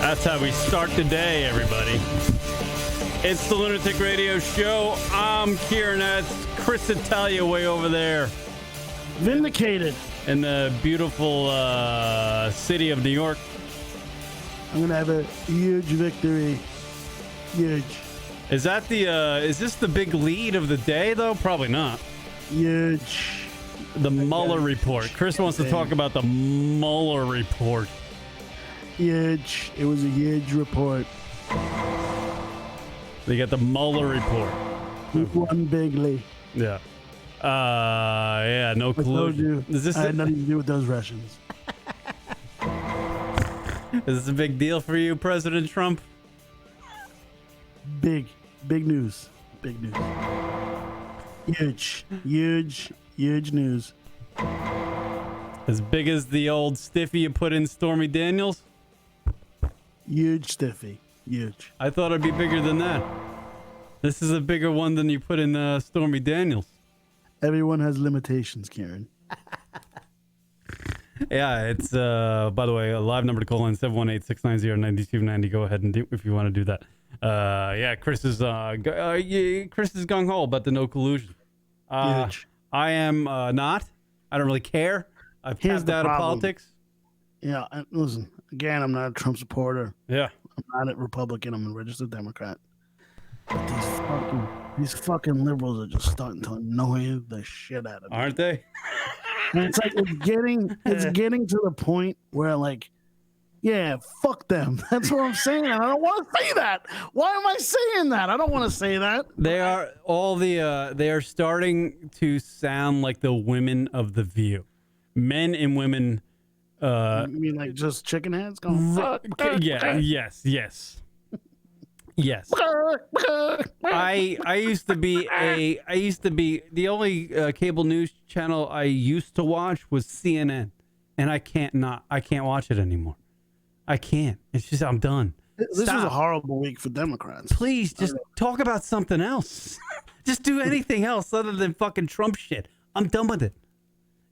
That's how we start the day, everybody. It's the Lunatic Radio Show. I'm Kieran. That's Chris Italia way over there. Vindicated. In the beautiful city of New York. I'm going to have a huge victory. Huge. Is that is this the big lead of the day, though? Probably not. Huge. The Mueller report. Chris wants to talk about the Mueller report. Huge. It was a huge report. They got the Mueller report. He won bigly. Yeah. Yeah, no collusion. I had nothing to do with those Russians. Is this a big deal for you, President Trump? Big news. Big news. Huge news. As big as the old stiffy you put in Stormy Daniels? Huge stiffy. Huge. I thought it'd be bigger than that. This is a bigger one than you put in Stormy Daniels. Everyone has limitations, Karen. Yeah, it's, by the way, a live number to call in, 718-690-9290. Go ahead and do if you want to do that. Yeah, Chris is gung-ho about the no collusion. Huge. I am not. I don't really care. I've tapped out of politics. Yeah, listen, again, I'm not a Trump supporter. Yeah. I'm not a Republican. I'm a registered Democrat. But these fucking liberals are just starting to annoy the shit out of me. Aren't they? And it's like it's getting to the point where, like, yeah, fuck them. That's what I'm saying. I don't want to say that. Why am I saying that? I don't want to say that. They are they are starting to sound like the women of The View. Men and women. You mean like just chicken heads going? Yeah. Yes. I used to be the only cable news channel I used to watch was CNN, and I can't watch it anymore. I can't. It's just I'm done. This was a horrible week for Democrats. Please just talk about something else. Just do anything else other than fucking Trump shit. I'm done with it.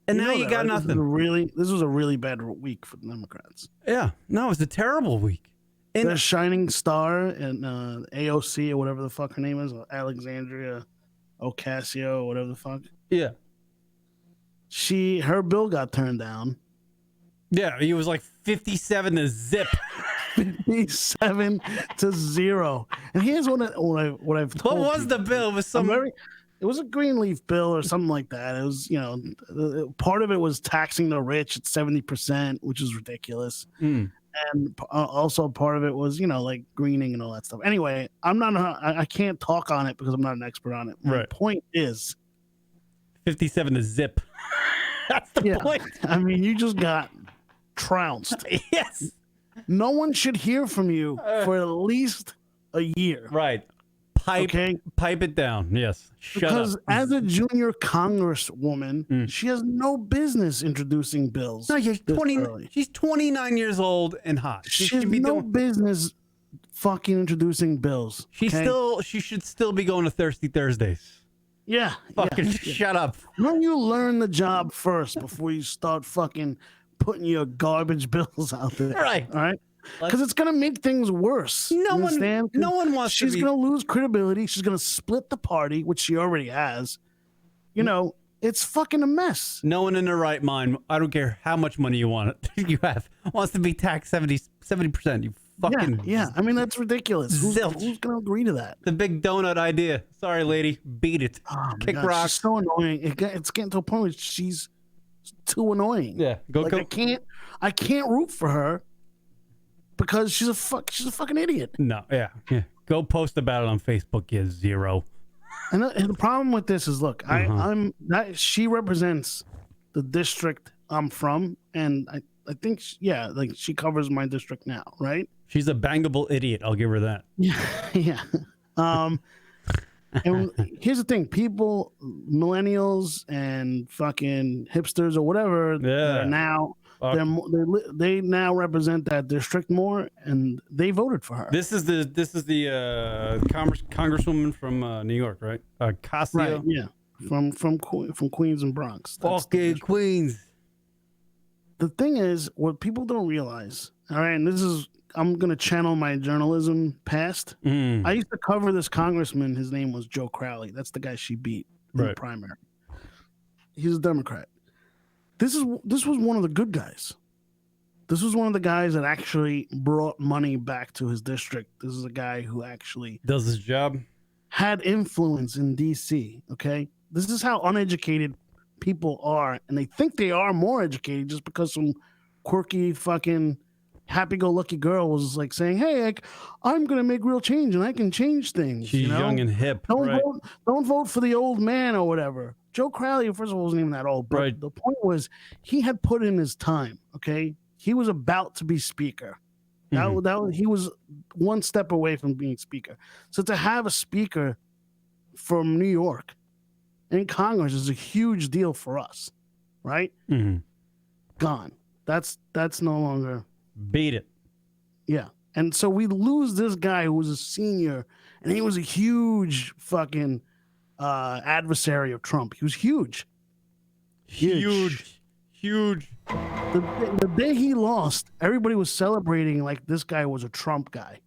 And now you got nothing. This was a really bad week for the Democrats. Yeah. No, it was a terrible week. The shining star and AOC or whatever the fuck her name is, Alexandria Ocasio or whatever the fuck. Yeah. Her bill got turned down. Yeah, he was like 57 to zip. 57 to 0. And here's what I've told What was the bill? It was it was a Greenleaf bill or something like that. It was, part of it was taxing the rich at 70%, which is ridiculous. And also part of it was, like greening and all that stuff. Anyway, I can't talk on it because I'm not an expert on it. My point is 57 to zip. That's the point. I mean, you just got trounced. Yes. No one should hear from you for at least a year. Right. Pipe it down. Yes. Because as a junior congresswoman, she has no business introducing bills. No, she's 29 years old and hot. She has no business fucking introducing bills. She should still be going to Thirsty Thursdays. Yeah. Fucking shut up. Why don't you learn the job first before you start fucking putting your garbage bills out there? Right. All right. Because it's going to make things worse. No one wants She's going to lose credibility. She's going to split the party, which she already has. It's fucking a mess. No one in their right mind, I don't care how much money you have, wants to be taxed 70%. You fucking... Yeah. I mean, that's ridiculous. Who's going to agree to that? The big donut idea. Sorry, lady. Beat it. Oh, Kick God, rock. She's so annoying. It's getting to a point where she's too annoying. Yeah. Go. I can't root for her. Because she's a fucking idiot. No, yeah. Go post about it on Facebook, you zero. And the problem with this is, look, she represents the district I'm from, and I think, she covers my district now, right? She's a bangable idiot. I'll give her that. Yeah. And here's the thing: people, millennials, and fucking hipsters or whatever, are now. They now represent that district more, and they voted for her. This is the congresswoman from New York, right? Ocasio. Right. Yeah. From Queens and Bronx. Queens. The thing is, what people don't realize, all right, and this is I'm gonna channel my journalism past. I used to cover this congressman. His name was Joe Crowley. That's the guy she beat in the primary. He's a Democrat. This was one of the good guys. This was one of the guys that actually brought money back to his district. This is a guy who actually does his job, had influence in DC. Okay, this is how uneducated people are, and they think they are more educated just because some quirky fucking happy-go-lucky girl was like saying, "Hey, I'm gonna make real change and I can change things." She's young and hip. Don't vote for the old man or whatever. Joe Crowley, first of all, wasn't even that old, but the point was he had put in his time. Okay, he was about to be speaker. He was one step away from being speaker. So to have a speaker from New York in Congress is a huge deal for us, right? Gone. That's no longer. Beat it. Yeah. And so we lose this guy who was a senior, and he was a huge fucking adversary of Trump. He was huge. Huge. The day he lost, everybody was celebrating like this guy was a Trump guy.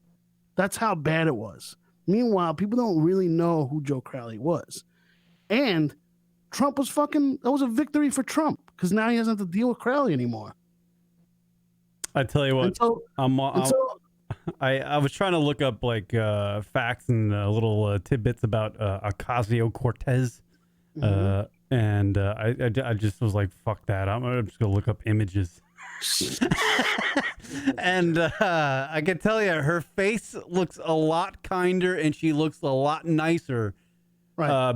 That's how bad it was. Meanwhile, people don't really know who Joe Crowley was. And Trump was that was a victory for Trump because now he doesn't have to deal with Crowley anymore. I tell you what, I was trying to look up like facts and little tidbits about Ocasio-Cortez, and I just was like, fuck that. I'm just gonna look up images. And I can tell you, her face looks a lot kinder, and she looks a lot nicer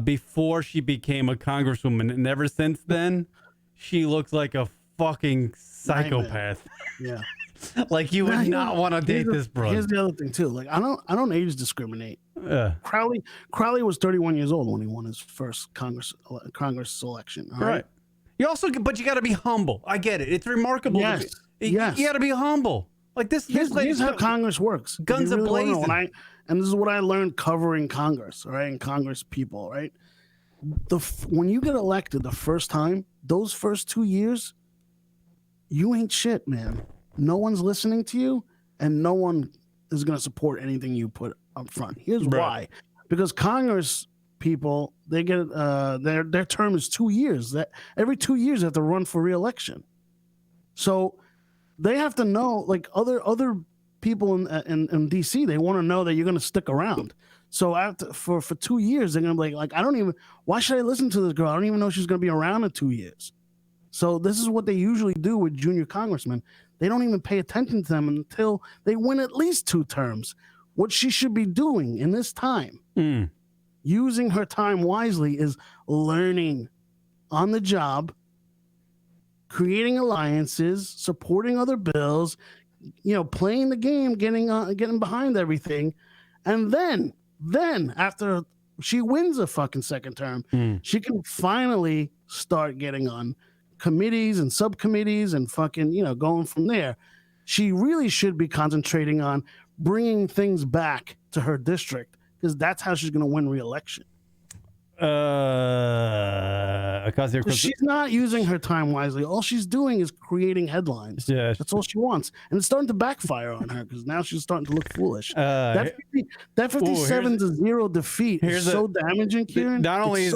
before she became a congresswoman. And ever since then, she looks like a fucking psychopath. Yeah. Like you would not want to date this bro. Here's the other thing too. Like I don't age discriminate. Crowley was 31 years old when he won his first Congress election. Right. You also, but you got to be humble. I get it. It's remarkable. Yes. You got to be humble. Like this. Here's how Congress works. Guns really a-blazing. And this is what I learned covering Congress. Right, and Congress people. Right. When you get elected the first time, those first 2 years, you ain't shit, man. No one's listening to you, and no one is going to support anything you put up front. Here's why: because Congress people, they get their term is 2 years. That every 2 years they have to run for re-election. So they have to know, like other people in DC, they want to know that you're going to stick around. So after for 2 years, they're going to be like, why should I listen to this girl? I don't even know she's going to be around in 2 years. So this is what they usually do with junior congressmen. They don't even pay attention to them until they win at least 2 terms. What she should be doing in this time, using her time wisely, is learning on the job, creating alliances, supporting other bills, playing the game, getting behind everything. And then after she wins a fucking second term, she can finally start getting on committees and subcommittees and fucking, going from there. She really should be concentrating on bringing things back to her district because that's how she's going to win re-election. She's not using her time wisely. All she's doing is creating headlines. Yeah, that's all she wants, and it's starting to backfire on her because now she's starting to look foolish. That 57-0 defeat is so damaging, Kieran. Not only is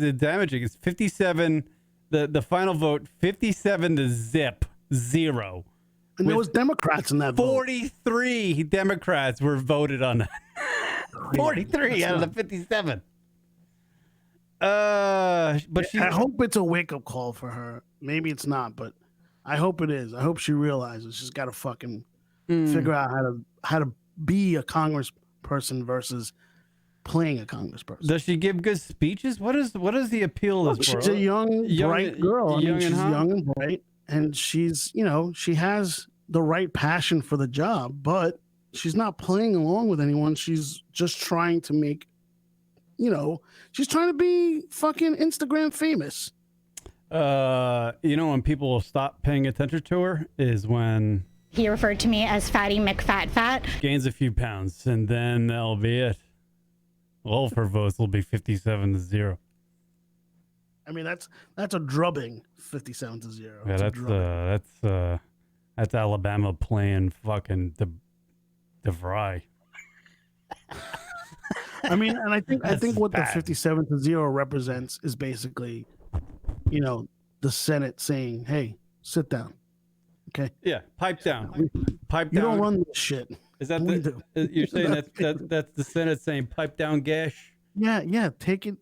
it damaging, it's 57. The final vote 57-0. And there was Democrats in that 43 vote. Democrats were voted on that. 43 out of the 57. But I hope it's a wake-up call for her. Maybe it's not, but I hope it is. I hope she realizes she's got to fucking figure out how to be a congressperson versus playing a congressperson. Does she give good speeches? What is the appeal of this? She's a young, bright girl. She's young and bright, and she's, she has the right passion for the job, but she's not playing along with anyone. She's just trying to make, she's trying to be fucking Instagram famous. When people will stop paying attention to her is when he referred to me as Fatty McFat. Gains a few pounds, and then that'll be it. All of her votes will be 57-0. I mean, that's a drubbing, 57-0. Yeah, That's Alabama playing fucking DeVry. I mean, and I think what bad. the 57-0 represents is basically, the Senate saying, "Hey, sit down, okay? Yeah, pipe down. Pipe You down. don't run this shit." Is that We the? do. You're saying that's the Senate saying pipe down, Gash? Yeah, take it.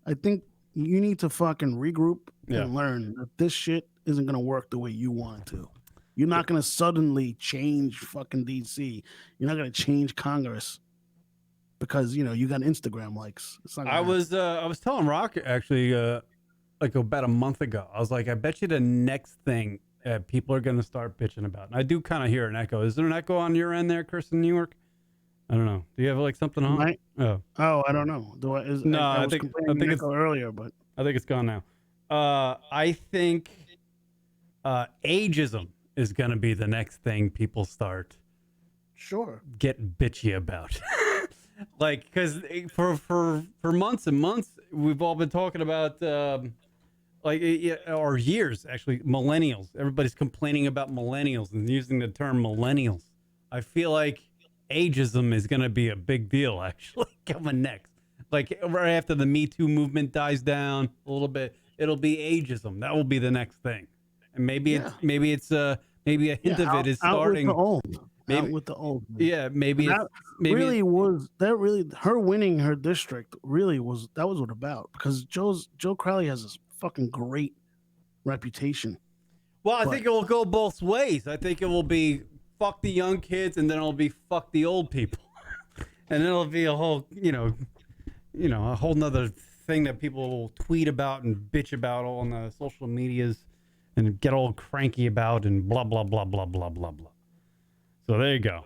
I think you need to fucking regroup Yeah. and learn that this shit isn't gonna work the way you want it to. You're not gonna suddenly change fucking DC. You're not gonna change Congress because you got Instagram likes. It's not gonna I was telling Rock actually like about a month ago. I was like, I bet you the next thing people are gonna start bitching about. And I do kind of hear an echo. Is there an echo on your end there, Chris, in New York? I don't know. Do you have like something on? Right? Oh, I don't know. I was think complaining it's earlier, but I think it's gone now. I think ageism is gonna be the next thing people start sure. getting bitchy about. Like, because for months and months, we've all been talking about, or years, actually, millennials. Everybody's complaining about millennials and using the term millennials. I feel like ageism is going to be a big deal, actually, coming next. Like, right after the Me Too movement dies down a little bit, it'll be ageism. That will be the next thing. And maybe a hint of it is starting. Out with the old. Out with the old. Man. Yeah, maybe that her winning her district was what about, because Joe Crowley has this fucking great reputation. Well, I think it will go both ways. I think it will be fuck the young kids, and then it'll be fuck the old people, and then it'll be a whole a whole nother thing that people will tweet about and bitch about all on the social medias and get all cranky about and blah blah blah blah blah blah blah. So there you go.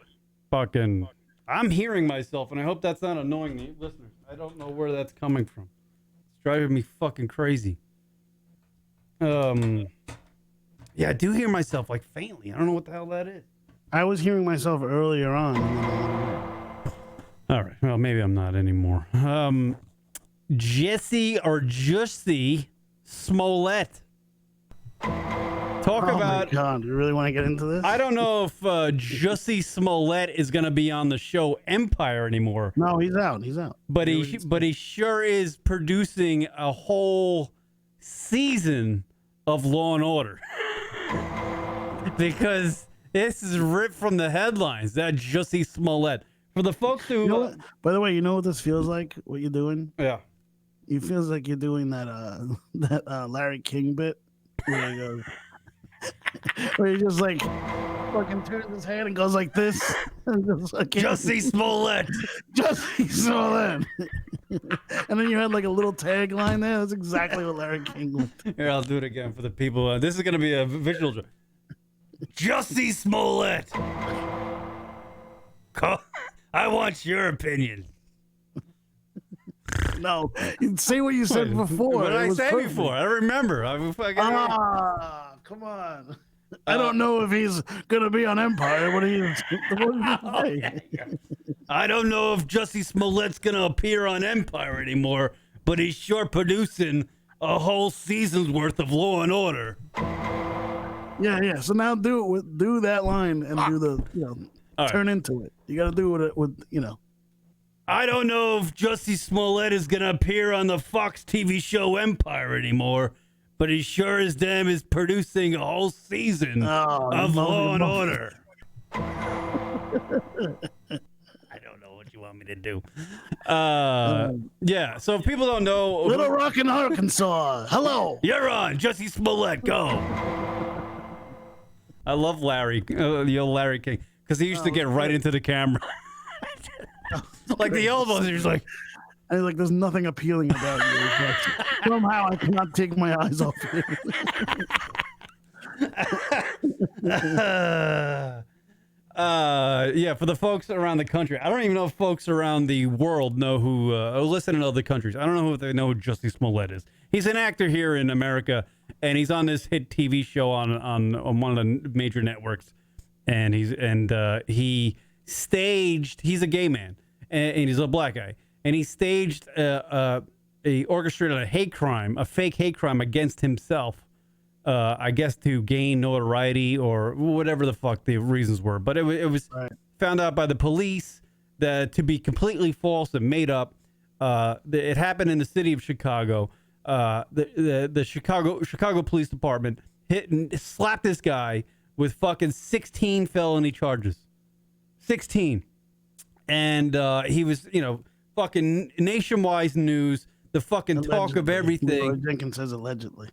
Fucking, I'm hearing myself, and I hope that's not annoying the listeners. I don't know where that's coming from. It's driving me fucking crazy. Yeah, I do hear myself like faintly. I don't know what the hell that is. I was hearing myself earlier on. All right. Well, maybe I'm not anymore. Jussie Smollett. Talk about. My God, do you really want to get into this? I don't know if Jussie Smollett is going to be on the show Empire anymore. No, he's out. He's out. But he sure is producing a whole season of Law and Order. Because this is ripped from the headlines. That Jussie Smollett. For the folks who, by the way, you know what this feels like? What you're doing? Yeah. It feels like you're doing that Larry King bit where he goes, where he just like fucking turns his head and goes like this. And just like, Jussie Smollett. Jussie Smollett. And then you had like a little tagline there. That's exactly what Larry King would do. Here, I'll do it again for the people. This is going to be a visual joke. Jussie Smollett. I want your opinion. No, say what you said before. What did I say before? I don't remember. Come on. I don't know if he's gonna be on Empire. What did you say? I don't know if Jussie Smollett's gonna appear on Empire anymore, but he's sure producing a whole season's worth of Law and Order. Yeah. So now do that line and do the turn into it. You got to do it with. I don't know if Jussie Smollett is going to appear on the Fox TV show Empire anymore, but he sure as damn is producing a whole season of Law and Order. I don't know what you want me to do. Yeah, so if people don't know... Little Rock in Arkansas. Hello. You're on. Jussie Smollett, go. I love Larry, the old Larry King, because he used to get right into the camera. Like the elbows, he's like... I was like, there's nothing appealing about you. Somehow I cannot take my eyes off you. Yeah, for the folks around the country, I don't even know if folks around the world know who, listen in other countries. I don't know if they know who Jussie Smollett is. He's an actor here in America, and he's on this hit TV show on one of the major networks. And he staged, he's a gay man, and he's a black guy. And he staged orchestrated a fake hate crime against himself I guess to gain notoriety or whatever the fuck the reasons were. But it was Right. found out by the police that to be completely false and made up. It happened in the city of Chicago. The Chicago Police Department hit and slapped this guy with fucking 16 felony charges. 16. And he was, fucking nationwide news, the fucking talk of everything. Jenkins says allegedly.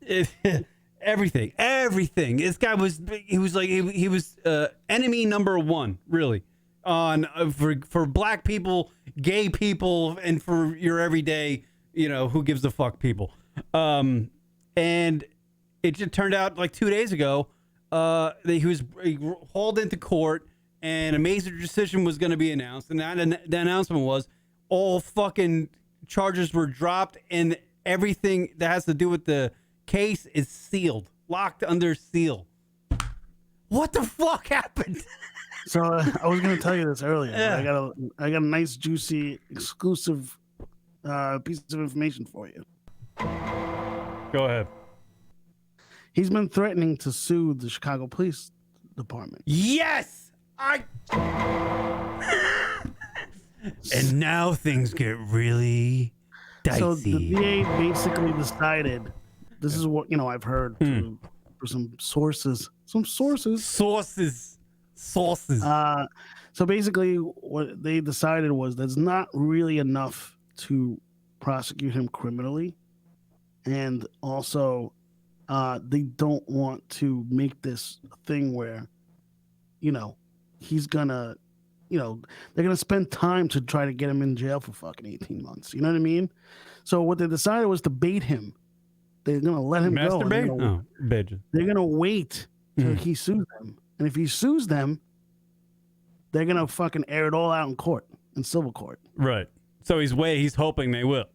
Everything. This guy was, he was enemy number one, really, on for black people, gay people, and for your everyday, who gives a fuck people. And it just turned out like 2 days ago that he was hauled into court and a major decision was going to be announced. And the announcement was all fucking charges were dropped and everything that has to do with the case is sealed, locked under seal. What the fuck happened? So I was going to tell you this earlier. Yeah. I got a nice, juicy, exclusive piece of information for you. Go ahead. He's been threatening to sue the Chicago Police Department. Yes! And now things get really dicey. So the DA basically decided, this is what, I've heard for some sources. Sources. So basically what they decided was there's not really enough to prosecute him criminally. And also, they don't want to make this thing where, he's gonna, they're gonna spend time to try to get him in jail for fucking 18 months. You know what I mean? So what they decided was to bait him. They're gonna let him go. They're gonna wait till he sues them, and if he sues them, they're gonna fucking air it all out in court, in civil court. Right. So he's hoping they will.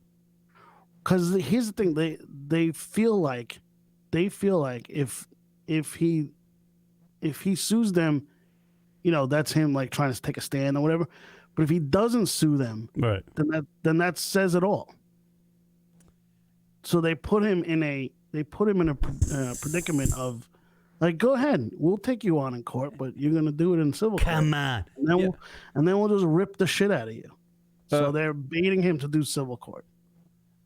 Because here's the thing, they feel like if he sues them, that's him like trying to take a stand or whatever. But if he doesn't sue them, right, then that says it all. So they put him in a predicament of like, go ahead, we'll take you on in court, but you're gonna do it in civil court. Come on, and then we'll just rip the shit out of you. So they're baiting him to do civil court.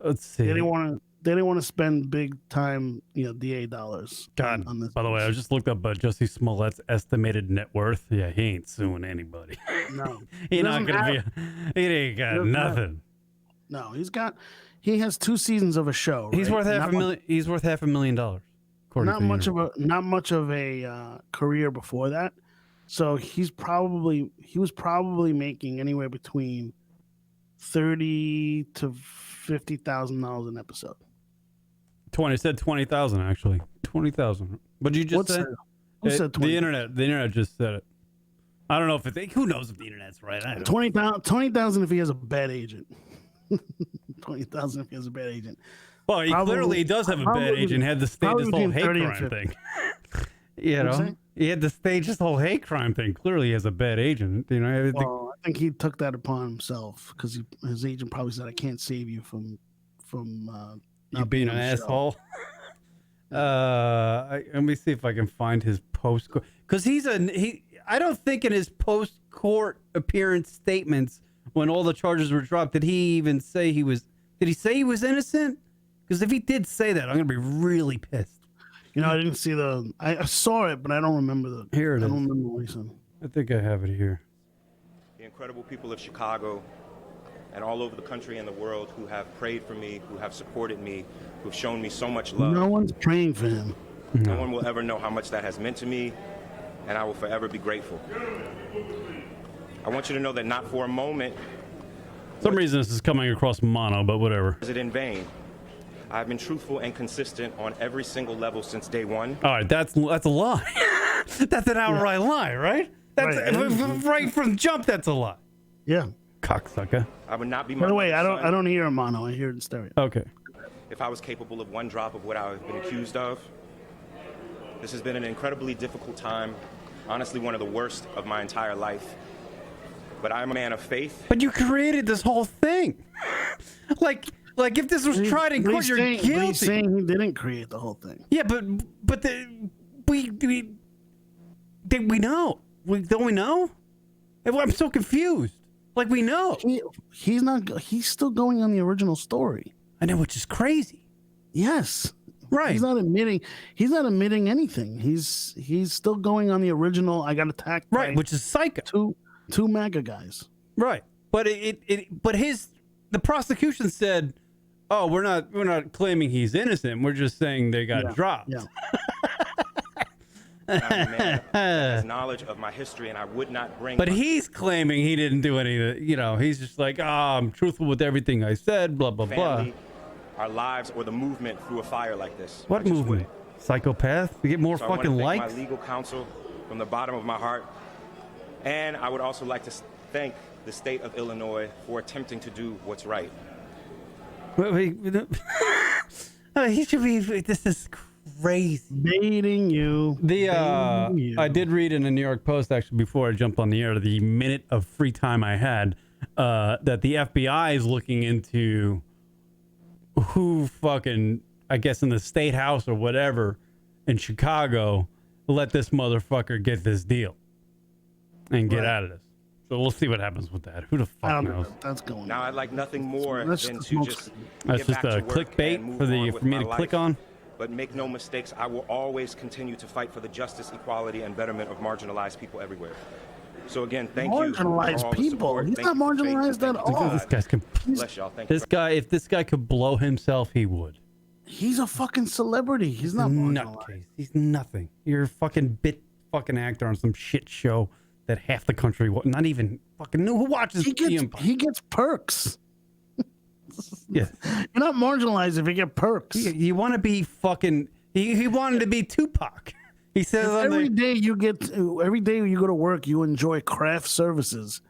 Let's see. They didn't want to spend big time, DA dollars. God. On this. By the way, I just looked up Jussie Smollett's estimated net worth. Yeah, he ain't suing anybody. No, He ain't got nothing. No, he has 2 seasons of a show. He's right? worth $500,000. Not much of a career before that. So he was probably making anywhere between $30,000 to $50,000 an episode. 20 said 20,000 actually. 20,000. What did you just say? Who said 20? The internet just said it. I don't know if who knows if the internet's right. I don't know. 20,000 if he has a bad agent. 20,000 if he has a bad agent. Well, he clearly does have a bad agent. Had to stage this whole hate crime thing. He had to stage this whole hate crime thing. Clearly, he has a bad agent. Well, I think he took that upon himself because his agent probably said, "I can't save you from you being an asshole." Let me see if I can find his post because I don't think in his post court appearance statements when all the charges were dropped did he even say he was. Did he say he was innocent? Because if he did say that, I'm gonna be really pissed. I didn't see I saw it, but I don't remember Here it is. I don't remember what he said. I think I have it here. The incredible people of Chicago and all over the country and the world who have prayed for me, who have supported me, who've shown me so much love. No one's praying for him. No one will ever know how much that has meant to me, and I will forever be grateful. I want you to know that not for a moment. For some reason this is coming across mono, but whatever. Is it in vain? I've been truthful and consistent on every single level since day one. All right, that's a lie. That's an outright lie, right? That's right from the jump. That's a lie. Yeah, cocksucker. I would not be. By the way, I don't hear it mono. I hear it in stereo. Okay. If I was capable of one drop of what I've been accused of, this has been an incredibly difficult time. Honestly, one of the worst of my entire life. But I'm a man of faith. But you created this whole thing. Like, Like, if this was tried in court, you're guilty. But he's saying he didn't create the whole thing. Yeah, but we know. Don't we know? I'm so confused. Like, we know. He's not. He's still going on the original story. I know, which is crazy. Yes. Right. He's not admitting anything. He's still going on the original. I got attacked. Right, which is psycho. Two MAGA guys. Right. But the prosecution said, "Oh, we're not claiming he's innocent. We're just saying they got dropped." Yeah. I'm a man that has knowledge of my history, and I would not bring. But he's claiming he didn't do anything. You know, he's just like, I'm truthful with everything I said. Blah blah family, blah. our lives, or the movement through a fire like this. What movement? Psychopath? We get more so fucking I likes. Thank my legal counsel from the bottom of my heart, and I would also like to thank the state of Illinois for attempting to do what's right. He should be. This is crazy. Baiting you. I did read in the New York Post, actually, before I jumped on the air, the minute of free time I had, that the FBI is looking into who fucking, I guess in the state house or whatever in Chicago, let this motherfucker get this deal and get out of this. So we'll see what happens with that. Who the fuck knows? That's going. Now I'd like nothing more than to just. That's just a clickbait for me to click on. But make no mistakes, I will always continue to fight for the justice, equality, and betterment of marginalized people everywhere. So again, thank you. Marginalized people. He's not marginalized at all. This guy's bless y'all. Thank this you. guy, if this guy could blow himself, he would. He's a fucking celebrity. He's not marginalized. Nutcase. He's nothing. You're a fucking actor on some shit show that half the country not even fucking knew. Who watches he gets perks. Yeah. You're not marginalized if you get perks. You want to be fucking. He wanted to be Tupac. He says every day you go to work, you enjoy craft services.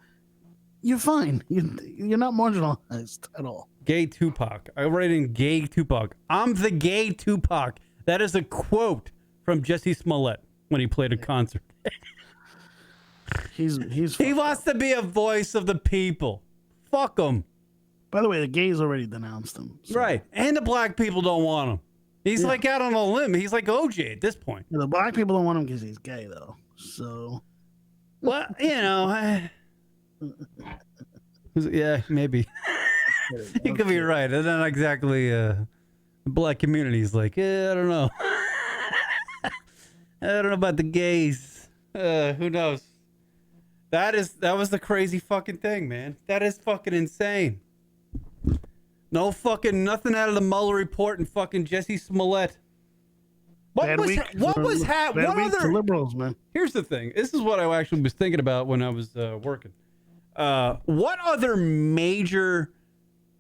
You're fine. You're not marginalized at all. Gay Tupac. I write in gay Tupac. I'm the gay Tupac. That is a quote from Jesse Smollett when he played a concert. He wants to be a voice of the people. Fuck him. By the way, the gays already denounced him. So. Right. And the black people don't want him. He's like out on a limb. He's like OJ at this point. Yeah, the black people don't want him because he's gay, though. So. Well, yeah, maybe. You could be right. And not exactly the black community is like, I don't know. I don't know about the gays. Who knows? That was the crazy fucking thing, man. That is fucking insane. No fucking nothing out of the Mueller report and fucking Jesse Smollett. What other liberals, man? Here's the thing. This is what I actually was thinking about when I was working. What other major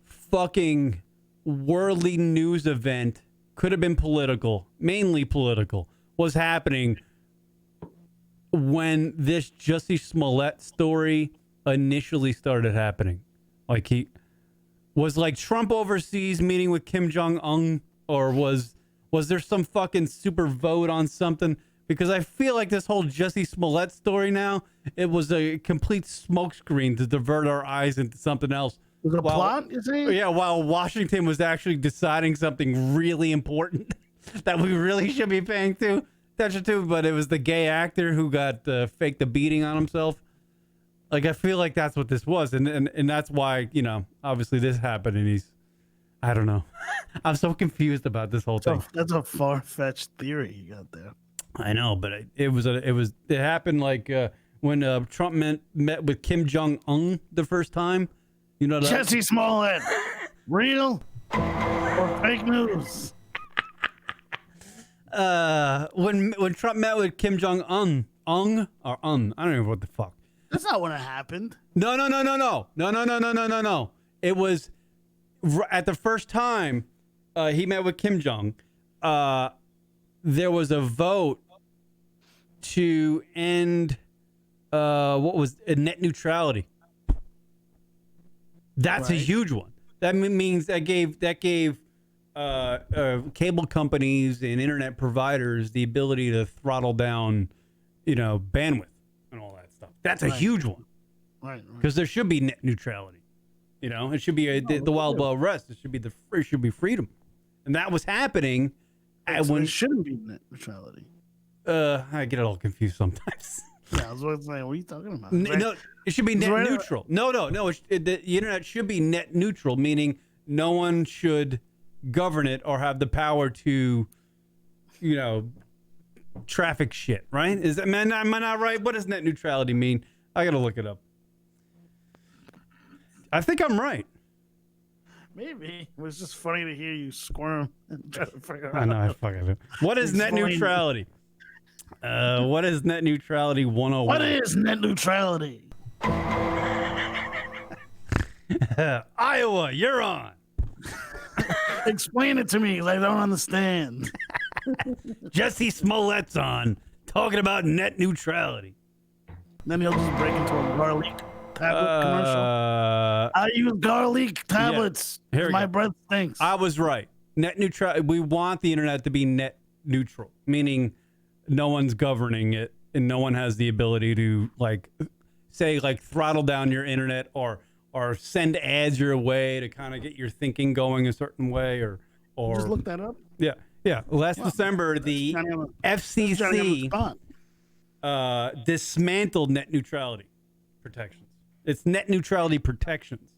fucking worldly news event could have been political, mainly political, was happening when this Jesse Smollett story initially started happening? Like was like Trump overseas meeting with Kim Jong-un, or was there some fucking super vote on something? Because I feel like this whole Jesse Smollett story now, it was a complete smokescreen to divert our eyes into something else. Was it a plot, you saying? Yeah, while Washington was actually deciding something really important that we really should be paying attention to, but it was the gay actor who got faked a beating on himself. Like, I feel like that's what this was. And that's why, obviously this happened, and I don't know. I'm so confused about this whole thing. That's a far-fetched theory you got there. I know, but it happened like when Trump met with Kim Jong-un the first time. You know that? Jesse Smollett, real or fake news? When Trump met with Kim Jong-un, I don't know what the fuck. That's not when it happened. No. It was at the first time he met with Kim Jong. There was a vote to end net neutrality. That's a huge one. That means that gave cable companies and internet providers the ability to throttle down, bandwidth and all that stuff. That's a huge one. Right. Because there should be net neutrality. It should be the Wild Wild West. It should be freedom, and that was happening. When it shouldn't be net neutrality. I get it all confused sometimes. Yeah, I was going to say, what are you talking about? No, it should be net neutral. No. The internet should be net neutral, meaning no one should govern it or have the power to, traffic shit. Right? Am I not right? What does net neutrality mean? I got to look it up. I think I'm right. Maybe. It was just funny to hear you squirm and try to figure out. I know, I fucking do. What is net neutrality? What is net neutrality 101? What is net neutrality? Iowa, you're on. Explain it to me, because I don't understand. Jesse Smollett's on, talking about net neutrality. Then he'll just break into a garlic tablet commercial. I use garlic tablets. Yeah. My breath stinks. I was right. Net neutrality. We want the internet to be net neutral, meaning no one's governing it and no one has the ability to throttle down your internet or send ads your way to kind of get your thinking going a certain way or just look that up. Yeah. Last December, the FCC dismantled net neutrality protections. It's net neutrality protections.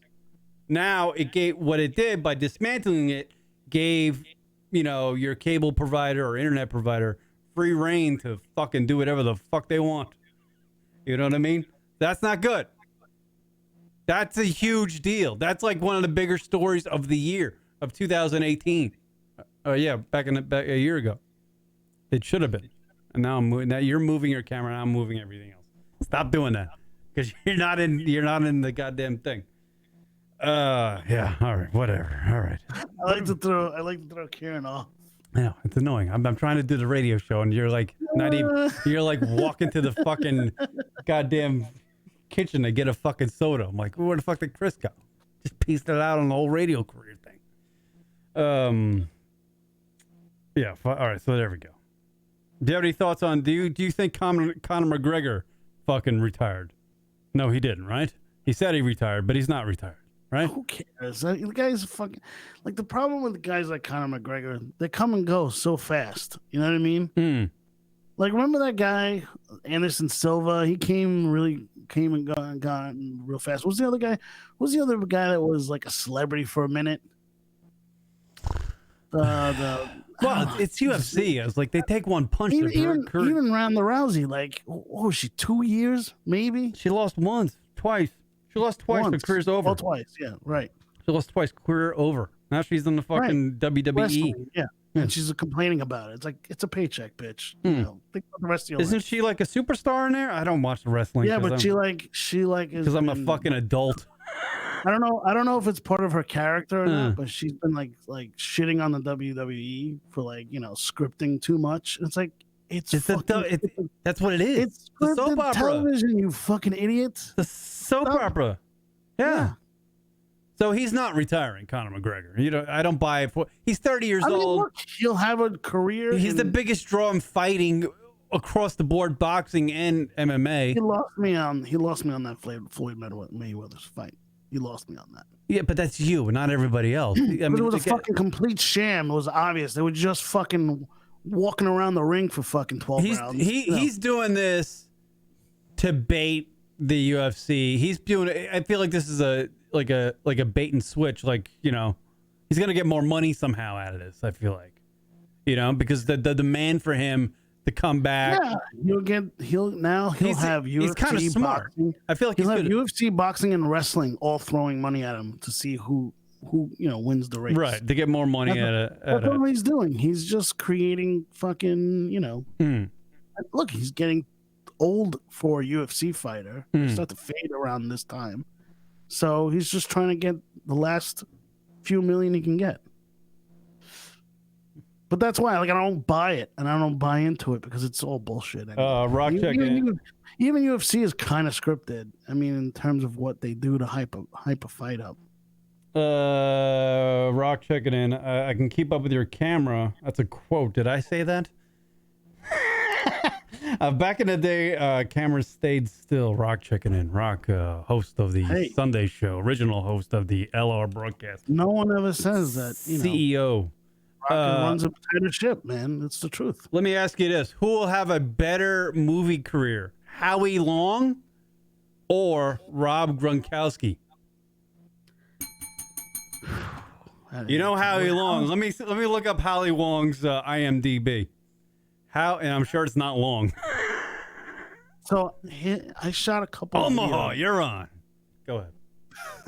Now what it did by dismantling it gave your cable provider or internet provider free reign to fucking do whatever the fuck they want. You know what I mean? That's not good. That's a huge deal. That's like one of the bigger stories of the year of 2018. Back a year ago. It should have been. And now now you're moving your camera and I'm moving everything else. Stop doing that. Because you're not in the goddamn thing. Yeah, all right, whatever. All right. I like to throw Kieran off. I know, it's annoying. I'm trying to do the radio show and you're like you're like walking to the fucking goddamn kitchen to get a fucking soda. I'm like, where the fuck did Chris go? Just pieced it out on the whole radio career thing. Yeah, all right, so there we go. Do you have any thoughts on do you think Conor McGregor fucking retired? No, he didn't, right? He said he retired, but he's not retired, right? Who cares? The guy's fucking the problem with guys like Conor McGregor, they come and go so fast. You know what I mean? Remember that guy, Anderson Silva? He came and gone real fast. What's the other guy? What's the other guy that was like a celebrity for a minute? Well, it's UFC. I was like, they take one punch. Even Ronda Rousey, what was she, 2 years, maybe? She lost twice. She lost twice. Her career's over. Oh, twice, yeah, right. She lost twice. Career over. Now she's in the fucking WWE. Wrestling, yeah. And she's complaining about it. It's like, it's a paycheck, bitch. Think about the rest of your life. Isn't she like a superstar in there? I don't watch the wrestling. Yeah, but she is because I'm a fucking adult. I don't know if it's part of her character or not, but she's been like shitting on the WWE for scripting too much. It's like that's what it is. It's the soap opera television, you fucking idiot. The soap opera. Yeah. So he's not retiring, Conor McGregor. I don't buy it for. He's 30 years old. Look, he'll have a career. He's the biggest draw in fighting across the board, boxing and MMA. He lost me on that Floyd Mayweather's fight. You lost me on that. Yeah, but that's you, not everybody else. It was a fucking complete sham. It was obvious. They were just fucking walking around the ring for fucking 12 rounds. He's doing this to bait the UFC. He's doing it. I feel like this is a bait and switch. He's gonna get more money somehow out of this. I feel like, because the demand for him to come back. Yeah, he'll have UFC he's kind of smart. Boxing. I feel like he'll have UFC boxing and wrestling all throwing money at him to see who wins the race. Right, to get more money that's what he's doing. He's just creating fucking Look, he's getting old for a UFC fighter. He's starting to fade around this time. So he's just trying to get the last few million he can get. But that's why, I don't buy it, and I don't buy into it because it's all bullshit. Rock check in. Even UFC is kind of scripted. I mean, in terms of what they do to hype a fight up. Rock checking in. I can keep up with your camera. That's a quote. Did I say that? Back in the day, cameras stayed still. Rock checking in. Rock, host of the Sunday show, original host of the LR broadcast. No one ever says that. CEO. Rock runs a tighter ship, man. It's the truth. Let me ask you this. Who will have a better movie career? Howie Long or Rob Gronkowski? You know Howie Long. Let me look up Howie Long's IMDb. And I'm sure it's not long. So I shot a couple. Omaha, you're on. Go ahead.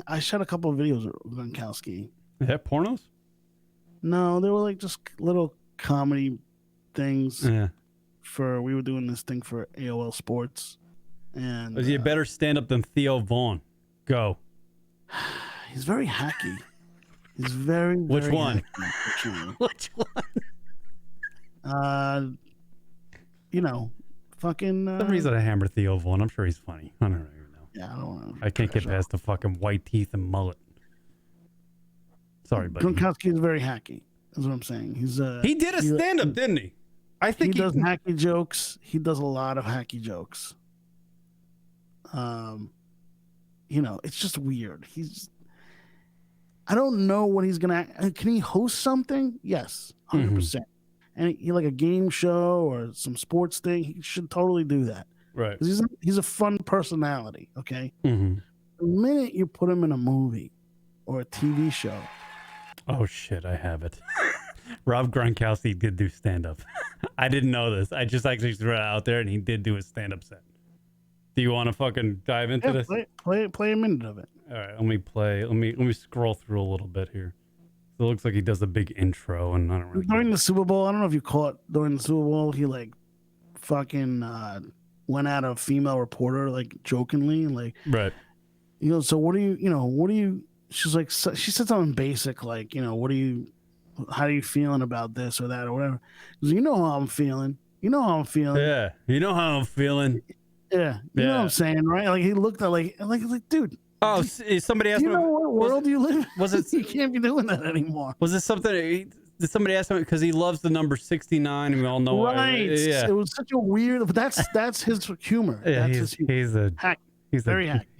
I shot a couple of videos of Gronkowski. Is that pornos? No, they were like just little comedy things. Yeah. We were doing this thing for AOL Sports, and is he a better stand-up than Theo Vaughn? Go. He's very hacky. He's very. Which one? Hacky, Which one? Fucking. The reason I hammer Theo Vaughn, I'm sure he's funny. I don't even know. Yeah, I don't know. I can't get past the fucking white teeth and mullet. Sorry, buddy. Gronkowski is very hacky. Is what I'm saying. He did a stand-up, didn't he? I think he does hacky jokes. He does a lot of hacky jokes. It's just weird. I don't know what he's gonna. Can he host something? Yes, 100%. And he like a game show or some sports thing. He should totally do that. Right. He's a fun personality. Okay. Mm-hmm. The minute you put him in a movie or a TV show. Oh shit! I have it. Rob Gronkowski did do stand-up. I didn't know this. I just actually threw it out there, and he did do a stand-up set. Do you want to fucking dive into this? Play a minute of it. All right, let me scroll through a little bit here. So it looks like he does a big intro, and I don't really. During the Super Bowl, I don't know if you caught during the Super Bowl, he like fucking went at a female reporter like jokingly, like right. So what do you? She's like, she said something basic like, how are you feeling about this or that or whatever? Because you know how I'm feeling. Yeah, you know how I'm feeling. Yeah, you know what I'm saying, right? Like he looked at like dude. Oh, somebody asked me. You know what world you live in? Was it? You can't be doing that anymore. Was it something? Did somebody ask him because he loves the number 69, and we all know right? Yeah. It was such a weird, but that's his humor. Yeah, that's his humor. He's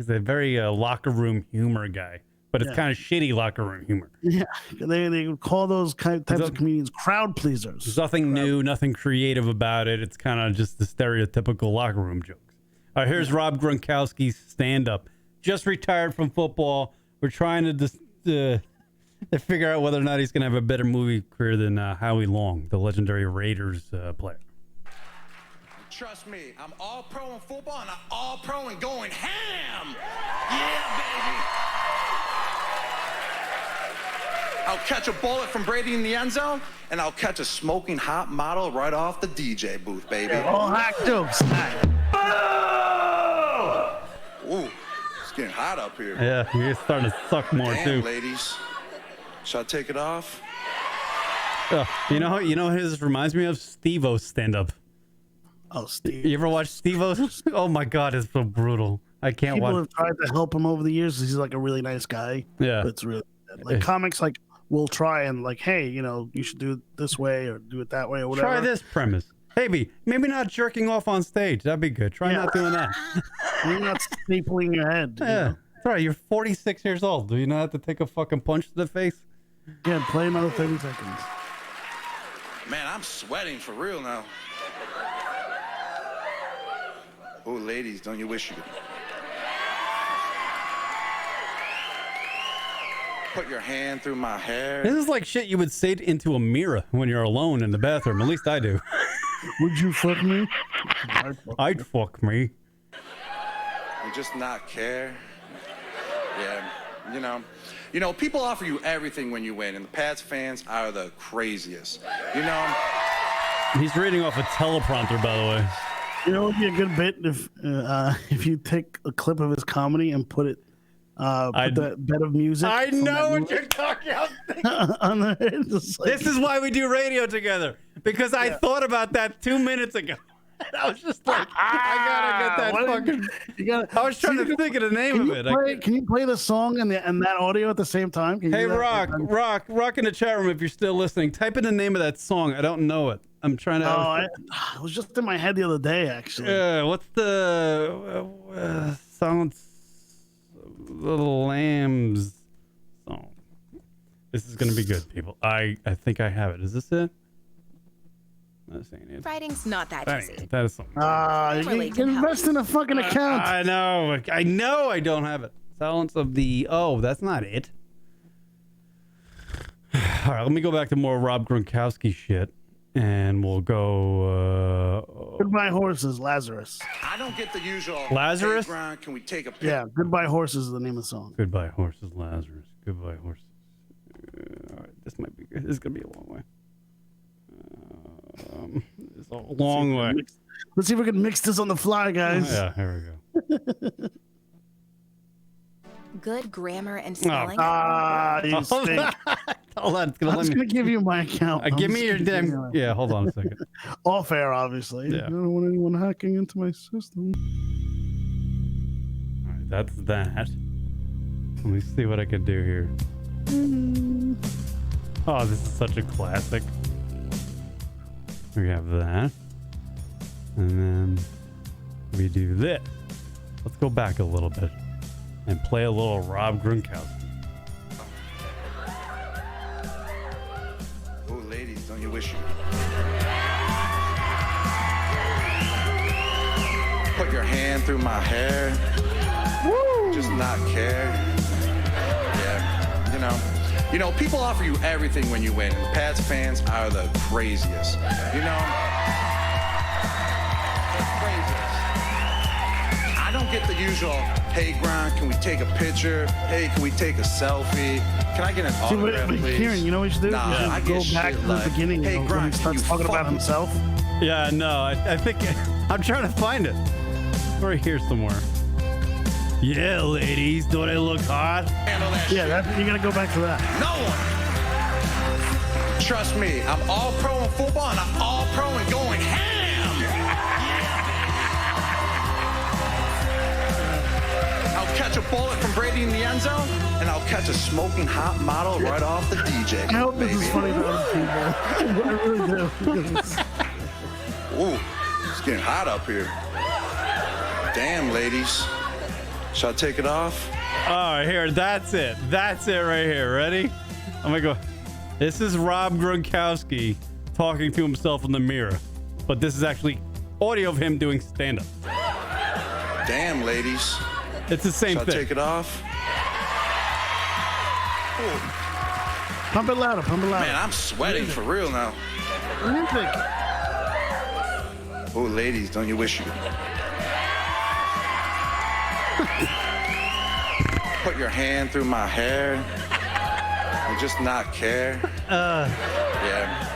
a very locker room humor guy, but it's kind of shitty locker room humor. Yeah, they would call those types of comedians crowd pleasers. There's nothing new, nothing creative about it. It's kind of just the stereotypical locker room jokes. All right, here's Rob Gronkowski's stand-up. Just retired from football. We're trying to figure out whether or not he's going to have a better movie career than Howie Long, the legendary Raiders player. Trust me, I'm all pro in football and I'm all pro in going ham. Yeah, baby. I'll catch a bullet from Brady in the end zone, and I'll catch a smoking hot model right off the DJ booth, baby. All hack jokes. Ooh. Getting hot up here. Yeah, you're starting to suck more. Damn, too. Ladies. Should I take it off? You know his reminds me of Steve-O's stand-up. Oh, Steve. You ever watch Steve-O's? Oh my God, it's so brutal. I can't watch. People have tried to help him over the years. He's like a really nice guy. Yeah. But it's really bad. Like comics like will try and like, hey, you should do it this way or do it that way or whatever. Try this premise. Maybe not jerking off on stage. That'd be good. Try not doing that. You're not stapling your head. Yeah. That's right. You're 46 years old. Do you not have to take a fucking punch to the face? Yeah, play another 30 seconds. Man, I'm sweating for real now. Oh, ladies, don't you wish you could put your hand through my hair? This is like shit you would say into a mirror when you're alone in the bathroom. At least I do. Would you fuck me? I'd fuck me. And just not care. Yeah, people offer you everything when you win, and the Pats fans are the craziest. He's reading off a teleprompter, by the way. It would be a good bit if you take a clip of his comedy and put it put the bed of music. I know what you're talking about. On the, this is why we do radio together, because I thought about that 2 minutes ago. I was just like, I gotta get that fucking. I was trying to think of the name of it. Can you play the song and that audio at the same time? Can you Hey, do that? Rock in the chat room if you're still listening. Type in the name of that song. I don't know it. I'm trying to. It was just in my head the other day, actually. What's the Silence of the Lambs song? This is gonna be good, people. I think I have it. Is this it? That's saying it. Writing's not that easy. That is something. You can invest in a fucking account. I know I don't have it. Silence of the. Oh, that's not it. All right, let me go back to more Rob Gronkowski shit, and we'll go. Goodbye Horses, Lazarus. I don't get the usual. Lazarus? Hey, Brian, can we take a picture? Yeah, Goodbye Horses is the name of the song. Goodbye Horses, Lazarus. Goodbye Horses. All right, this might be good. This is gonna be a long way. It's a long way. Let's see if we can mix this on the fly, guys. Yeah, here we go. Good grammar and spelling. You stink. Hold on, I'm just gonna give you my account. Give me your damn. Yeah, hold on a second. Off air, obviously. Yeah. I don't want anyone hacking into my system. All right, that's that. Let me see what I can do here. Oh, this is such a classic. We have that. And then we do this. Let's go back a little bit and play a little Rob Gronkowski. Oh, ladies, don't you wish you put your hand through my hair? Woo! Just not care. Yeah, you know, people offer you everything when you win. And the Pats fans are the craziest. You know, the craziest. I don't get the usual. Hey, Gron, can we take a picture? Hey, can we take a selfie? Can I get an autograph, please? Kieran, you know what you should do? Nah, you should I go get back shit to the like, beginning. hey, When Gron, he starts you talking about fucking- himself. Yeah, no, I think I'm trying to find it. Right here somewhere. Yeah, ladies, don't I look hot? Handle that shit. You gotta go back to that. No one. Trust me, I'm all pro in football and I'm all pro in going ham. Yeah. I'll catch a bullet from Brady in the end zone and I'll catch a smoking hot model right off the DJ. I hope this is funny to other people. I really do. Ooh, it's getting hot up here. Damn, ladies. Shall I take it off? All right, here, that's it. That's it right here. Ready? I'm gonna go. This is Rob Gronkowski talking to himself in the mirror, but this is actually audio of him doing stand-up. Damn, ladies. It's the same Shall thing. I take it off? Pump it louder. Pump it louder. Man, I'm sweating for real now. What do you think? Oh, ladies, don't you wish you put your hand through my hair and just not care? Yeah,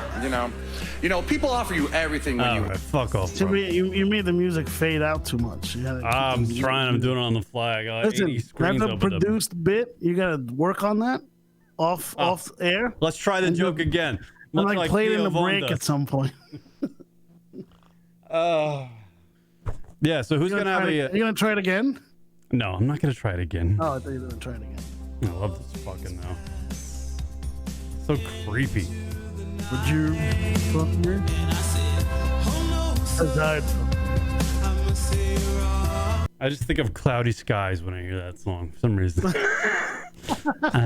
you know, people offer you everything when you. Right, fuck off, So bro. you made the music fade out too much. You gotta keep I'm the music- trying. I'm doing it on the fly. I got 80 Listen, screens that's a opened up. produced bit. You gotta work on that off air. Let's try the And joke you- again. And Much like play it in Theo the Von break does. at some point. Yeah, so who's gonna have Are a? you gonna try it again? No, I'm not gonna try it again. Oh, I thought you were gonna try it again. I love this fucking now. So creepy. Would you fuck me? Aside from I just think of cloudy skies when I hear that song for some reason. I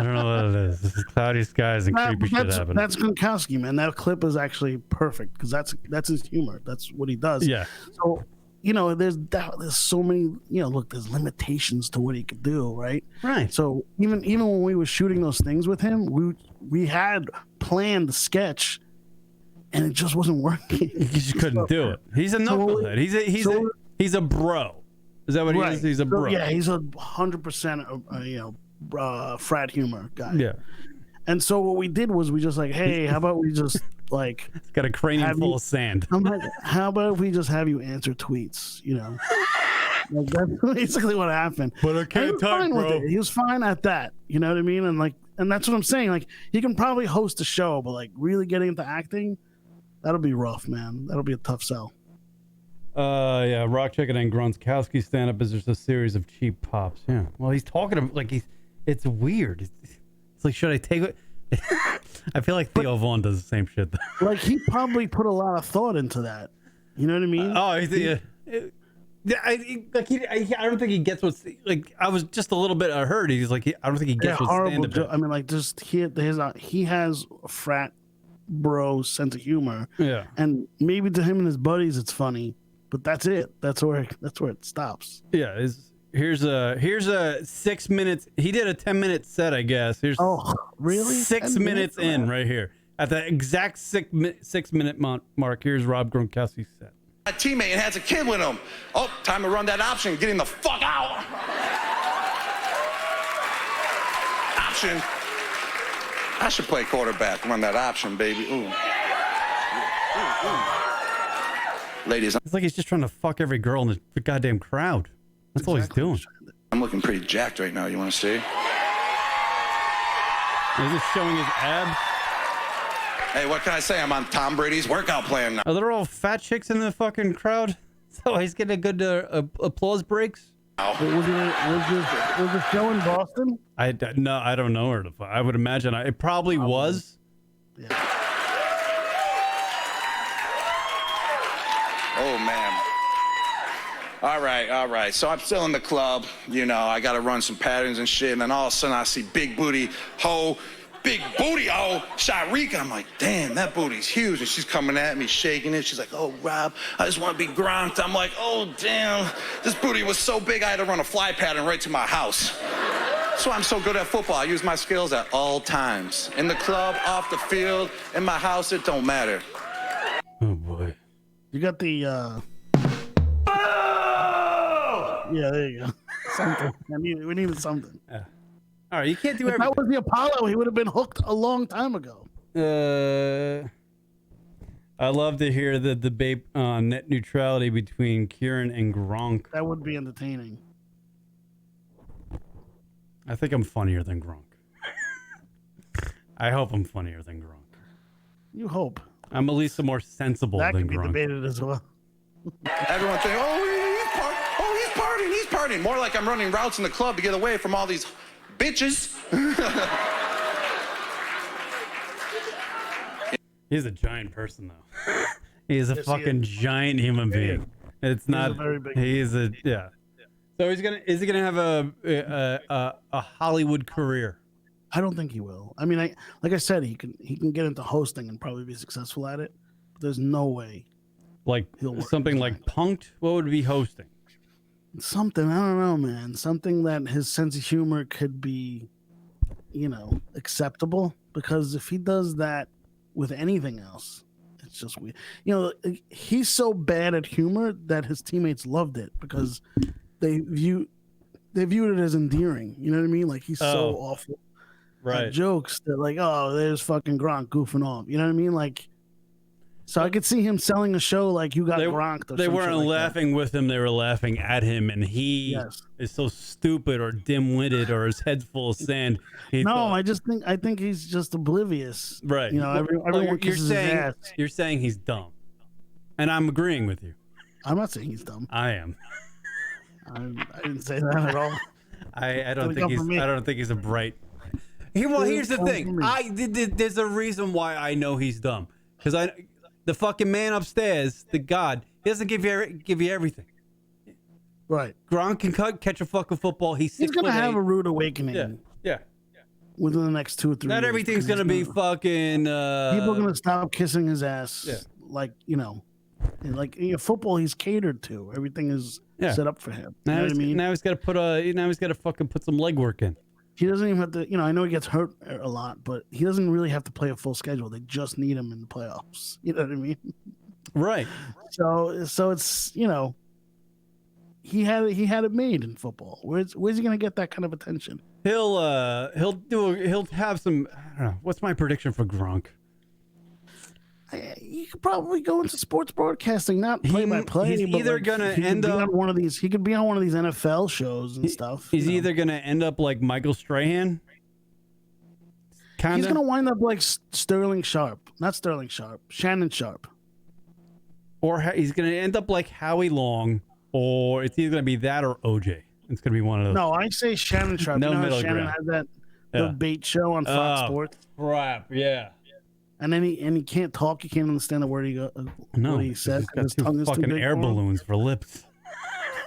don't know what it is. This is cloudy skies and creepy shit happening. that's Gronkowski, man. That clip is actually perfect because that's his humor. That's what he does. Yeah. So there's so many. Look, there's limitations to what he could do, right? Right. So even when we were shooting those things with him, we had planned the sketch, and it just wasn't working. He just couldn't do it. He's a knucklehead. He's a bro. Is that what he is? He's a bro. Yeah, he's 100% frat humor guy. Yeah. And so what we did was we just like, hey, how about we just like He's got a cranium full of sand. I'm like, how about if we just have you answer tweets? Like that's basically what happened. But I And he can't was type, fine with bro. it. He was fine at that. You know what I mean? And that's what I'm saying. Like he can probably host a show, but like really getting into acting, that'll be rough, man. That'll be a tough sell. Yeah, Rock Chicken and Gronkowski stand up is just a series of cheap pops. Yeah. Well, he's talking about like it's weird. It's like, should I take it? I feel like Theo Vaughn does the same shit. Like he probably put a lot of thought into that. You know what I mean? I don't think he gets what's like. I was just a little bit hurt. He's like, I don't think he gets what's horrible. stand up. I mean, like just he has a frat bro sense of humor. Yeah. And maybe to him and his buddies, it's funny, but that's it. That's where it stops. Yeah. Here's a 6 minutes. He did a 10-minute set, I guess. Here's really 6 minutes in right here at the exact 6-minute mark. Here's Rob Gronkowski's set. My teammate and has a kid with him. Oh, time to run that option. Getting the fuck out. Option. I should play quarterback. Run that option, baby. Ooh. Ladies, it's like he's just trying to fuck every girl in the goddamn crowd. That's all he's doing. I'm looking pretty jacked right now. You want to see? Is he showing his abs? Hey, what can I say? I'm on Tom Brady's workout plan now. Are there all fat chicks in the fucking crowd? So he's getting a good applause breaks? Was the show in Boston? No, I don't know where to find. I would imagine it probably was. Yeah. Oh, man. All right. So I'm still in the club. You know, I got to run some patterns and shit. And then all of a sudden I see big booty ho, Shariqa. I'm like, damn, that booty's huge. And she's coming at me, shaking it. She's like, oh, Rob, I just want to be gronked. I'm like, oh, damn. This booty was so big I had to run a fly pattern right to my house. That's why I'm so good at football. I use my skills at all times. In the club, off the field, in my house, it don't matter. Oh, boy. You got the... Yeah, there you go. Something. We needed something. Yeah. All right, you can't do everything. If that was the Apollo, he would have been hooked a long time ago. I love to hear the debate on net neutrality between Kieran and Gronk. That would be entertaining. I think I'm funnier than Gronk. I hope I'm funnier than Gronk. You hope. I'm at least more sensible that than Gronk. That could be debated as well. Everyone think, he's partying. More like I'm running routes in the club to get away from all these bitches. He's a giant person, though. He's a fucking giant human being. It's not. He's a very big. He's a yeah. So is he gonna have a Hollywood career? I don't think he will. I mean, like I said, he can get into hosting and probably be successful at it. But there's no way. Like something like Punk'd. What would be hosting? Something, I don't know, man. Something that his sense of humor could be, acceptable. Because if he does that with anything else, it's just weird. He's so bad at humor that his teammates loved it because they viewed it as endearing. You know what I mean? Like he's so awful at jokes that like, oh, there's fucking Gronk goofing off. You know what I mean? Like. So I could see him selling a show like you got gronked. Or they weren't like laughing with him; they were laughing at him, and he is so stupid or dim-witted or his head's full of sand. I think he's just oblivious. Right? Everyone kisses his ass. You're saying he's dumb, and I'm agreeing with you. I'm not saying he's dumb. I am. I didn't say that at all. I don't think he's a bright. Here's the thing. There's a reason why I know he's dumb because the fucking man upstairs, the God, he doesn't give you everything. Right. Gronk can catch a fucking football. He's going to have a rude awakening. Yeah. Within the next 2 or 3 years. Not everything's going to be fucking... people are going to stop kissing his ass. Yeah. Like football he's catered to. Everything is set up for him. You know what I mean? Now he's got to fucking put some legwork in. He doesn't even have to, I know he gets hurt a lot, but he doesn't really have to play a full schedule. They just need him in the playoffs. You know what I mean? Right. So it's, he had it made in football. Where's he going to get that kind of attention? He'll have some, I don't know. What's my prediction for Gronk? He could probably go into sports broadcasting, not play-by-play. He's either gonna end up on one of these. He could be on one of these NFL shows and stuff. He's either gonna end up like Michael Strahan. He's gonna wind up like Shannon Sharp. Or he's going to end up like Howie Long, or it's either going to be that or OJ. It's going to be one of those. No, I say Shannon Sharp. No you know how middle Shannon ground. has that Yeah. debate show on Fox Sports, Crap, yeah. and then he can't talk. He can't understand a word No, what he says. he's got His two tongue is too fucking big air for him. balloons for lips.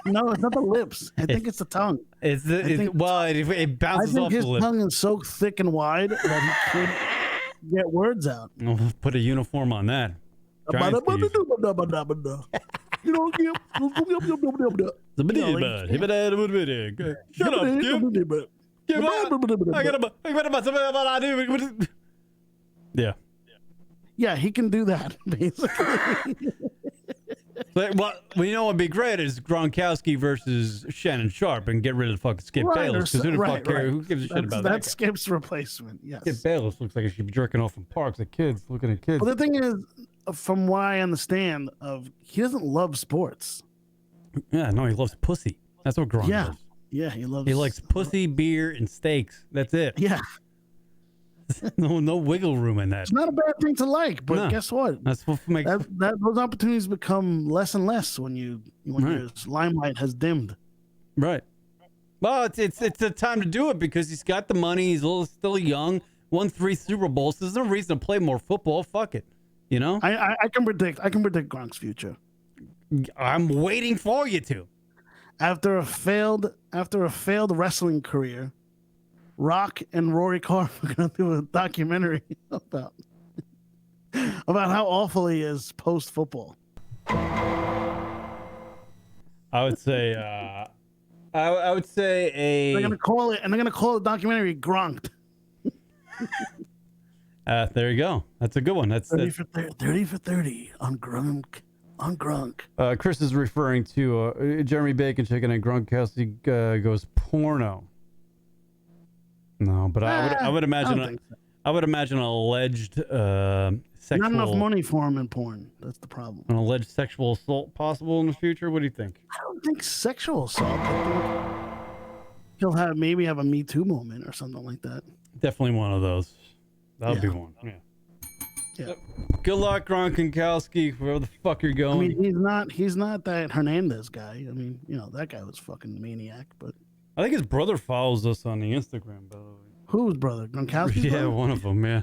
No, it's not the lips. I think it's the tongue. It I bounces think off his the lips. tongue is so thick and wide that he can't get words out. We'll put a uniform on that. Giants can use it. You know, Shut up, Skip. Yeah. Yeah, he can do that, basically. Well, you know what would be great is Gronkowski versus Shannon Sharp and get rid of fucking Skip Bayless. Because who gives a shit about that? That's Skip's replacement, yes. Skip Bayless looks like he should be jerking off in parks at kids, looking at kids. Well, the thing is, from what I understand, he doesn't love sports. Yeah, no, he loves pussy. That's what Gronk does. Yeah, he likes pussy, beer, and steaks. That's it. Yeah. No wiggle room in that. It's not a bad thing to like, but No. guess what? That's what makes those opportunities become less and less when your limelight has dimmed. right. Well, it's a time to do it because he's got the money. He's still young. Won 3 Super Bowls. There's no reason to play more football. Fuck it. You know. I can predict Gronk's future. I'm waiting for you to. After a failed wrestling career, Rock and Rory Carr are going to do a documentary about how awful he is post football. I would say. I would say a. They're going to call it, and they're going to call the documentary Gronked. There you go. That's a good one. That's 30 for 30 on Gronk. Chris is referring to Jeremy Bacon checking out Gronkowski goes porno. No, but I would imagine I would imagine an alleged sexual. Not enough money for him in porn. That's the problem. An alleged sexual assault possible in the future. What do you think? I don't think sexual assault. I think he'll maybe have a Me Too moment or something like that. Definitely one of those. That'll be one. Yeah. Good luck, Gronkowski, wherever the fuck you're going. I mean, he's not that Hernandez guy. I mean, that guy was fucking maniac. But I think his brother follows us on the Instagram, by the way. Whose brother? Gronkowski's Yeah, brother? one of them. Yeah.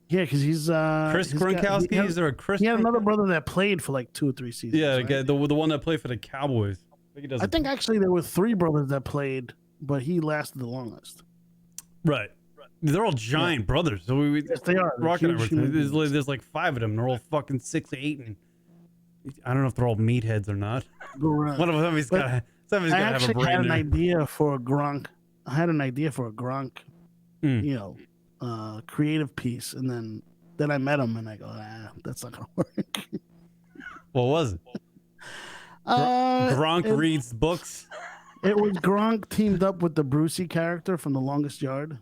Yeah, because he's Chris Gronkowski. Is there a Chris? He had another brother that played for like 2 or 3 seasons. Yeah, right? the one that played for the Cowboys. I think actually there were 3 brothers that played, but he lasted the longest. Right. They're all giant brothers. So yes, they are. Rocking Huge everything. There's like 5 of them. They're all fucking 6'8", and I don't know if they're all meatheads or not. Right. One of them has got to have a brain. I had an idea for a Gronk. Creative piece, and then I met him, and I go, that's not gonna work. What was it? Gronk reads books. It was Gronk teamed up with the Brucey character from The Longest Yard.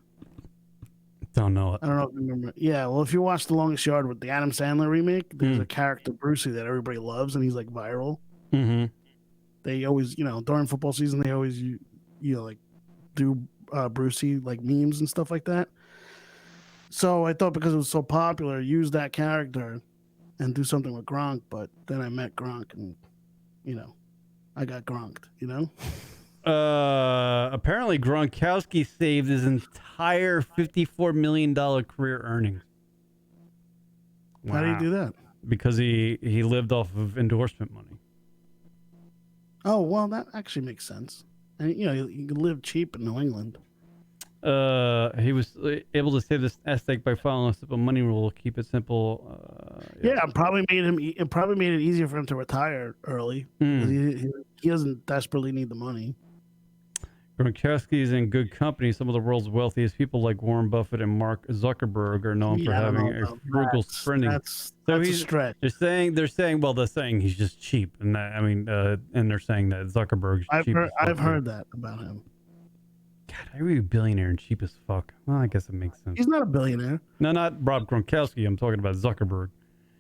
Don't know it. I don't know if you remember. Yeah, well, if you watch The Longest Yard with the Adam Sandler remake, there's a character, Brucey, that everybody loves, and he's like viral. Mm-hmm. They always, during football season, they always, like do Brucey like memes and stuff like that. So I thought because it was so popular, use that character and do something with Gronk. But then I met Gronk, and I got Gronked. Apparently Gronkowski saved his entire $54 million career earnings. Wow. How do you do that? Because he lived off of endorsement money. Oh, well, that actually makes sense. And you can live cheap in New England. He was able to save this estate by following a simple money rule. Keep it simple. Yeah, it probably made it easier for him to retire early. He doesn't desperately need the money. Gronkowski is in good company. Some of the world's wealthiest people, like Warren Buffett and Mark Zuckerberg, are known for having a frugal spending. That's a stretch. They're saying he's just cheap, and and they're saying that Zuckerberg's cheap. I've heard that about him. God, I would be a billionaire and cheap as fuck. Well, I guess it makes sense. He's not a billionaire. No, not Rob Gronkowski. I'm talking about Zuckerberg.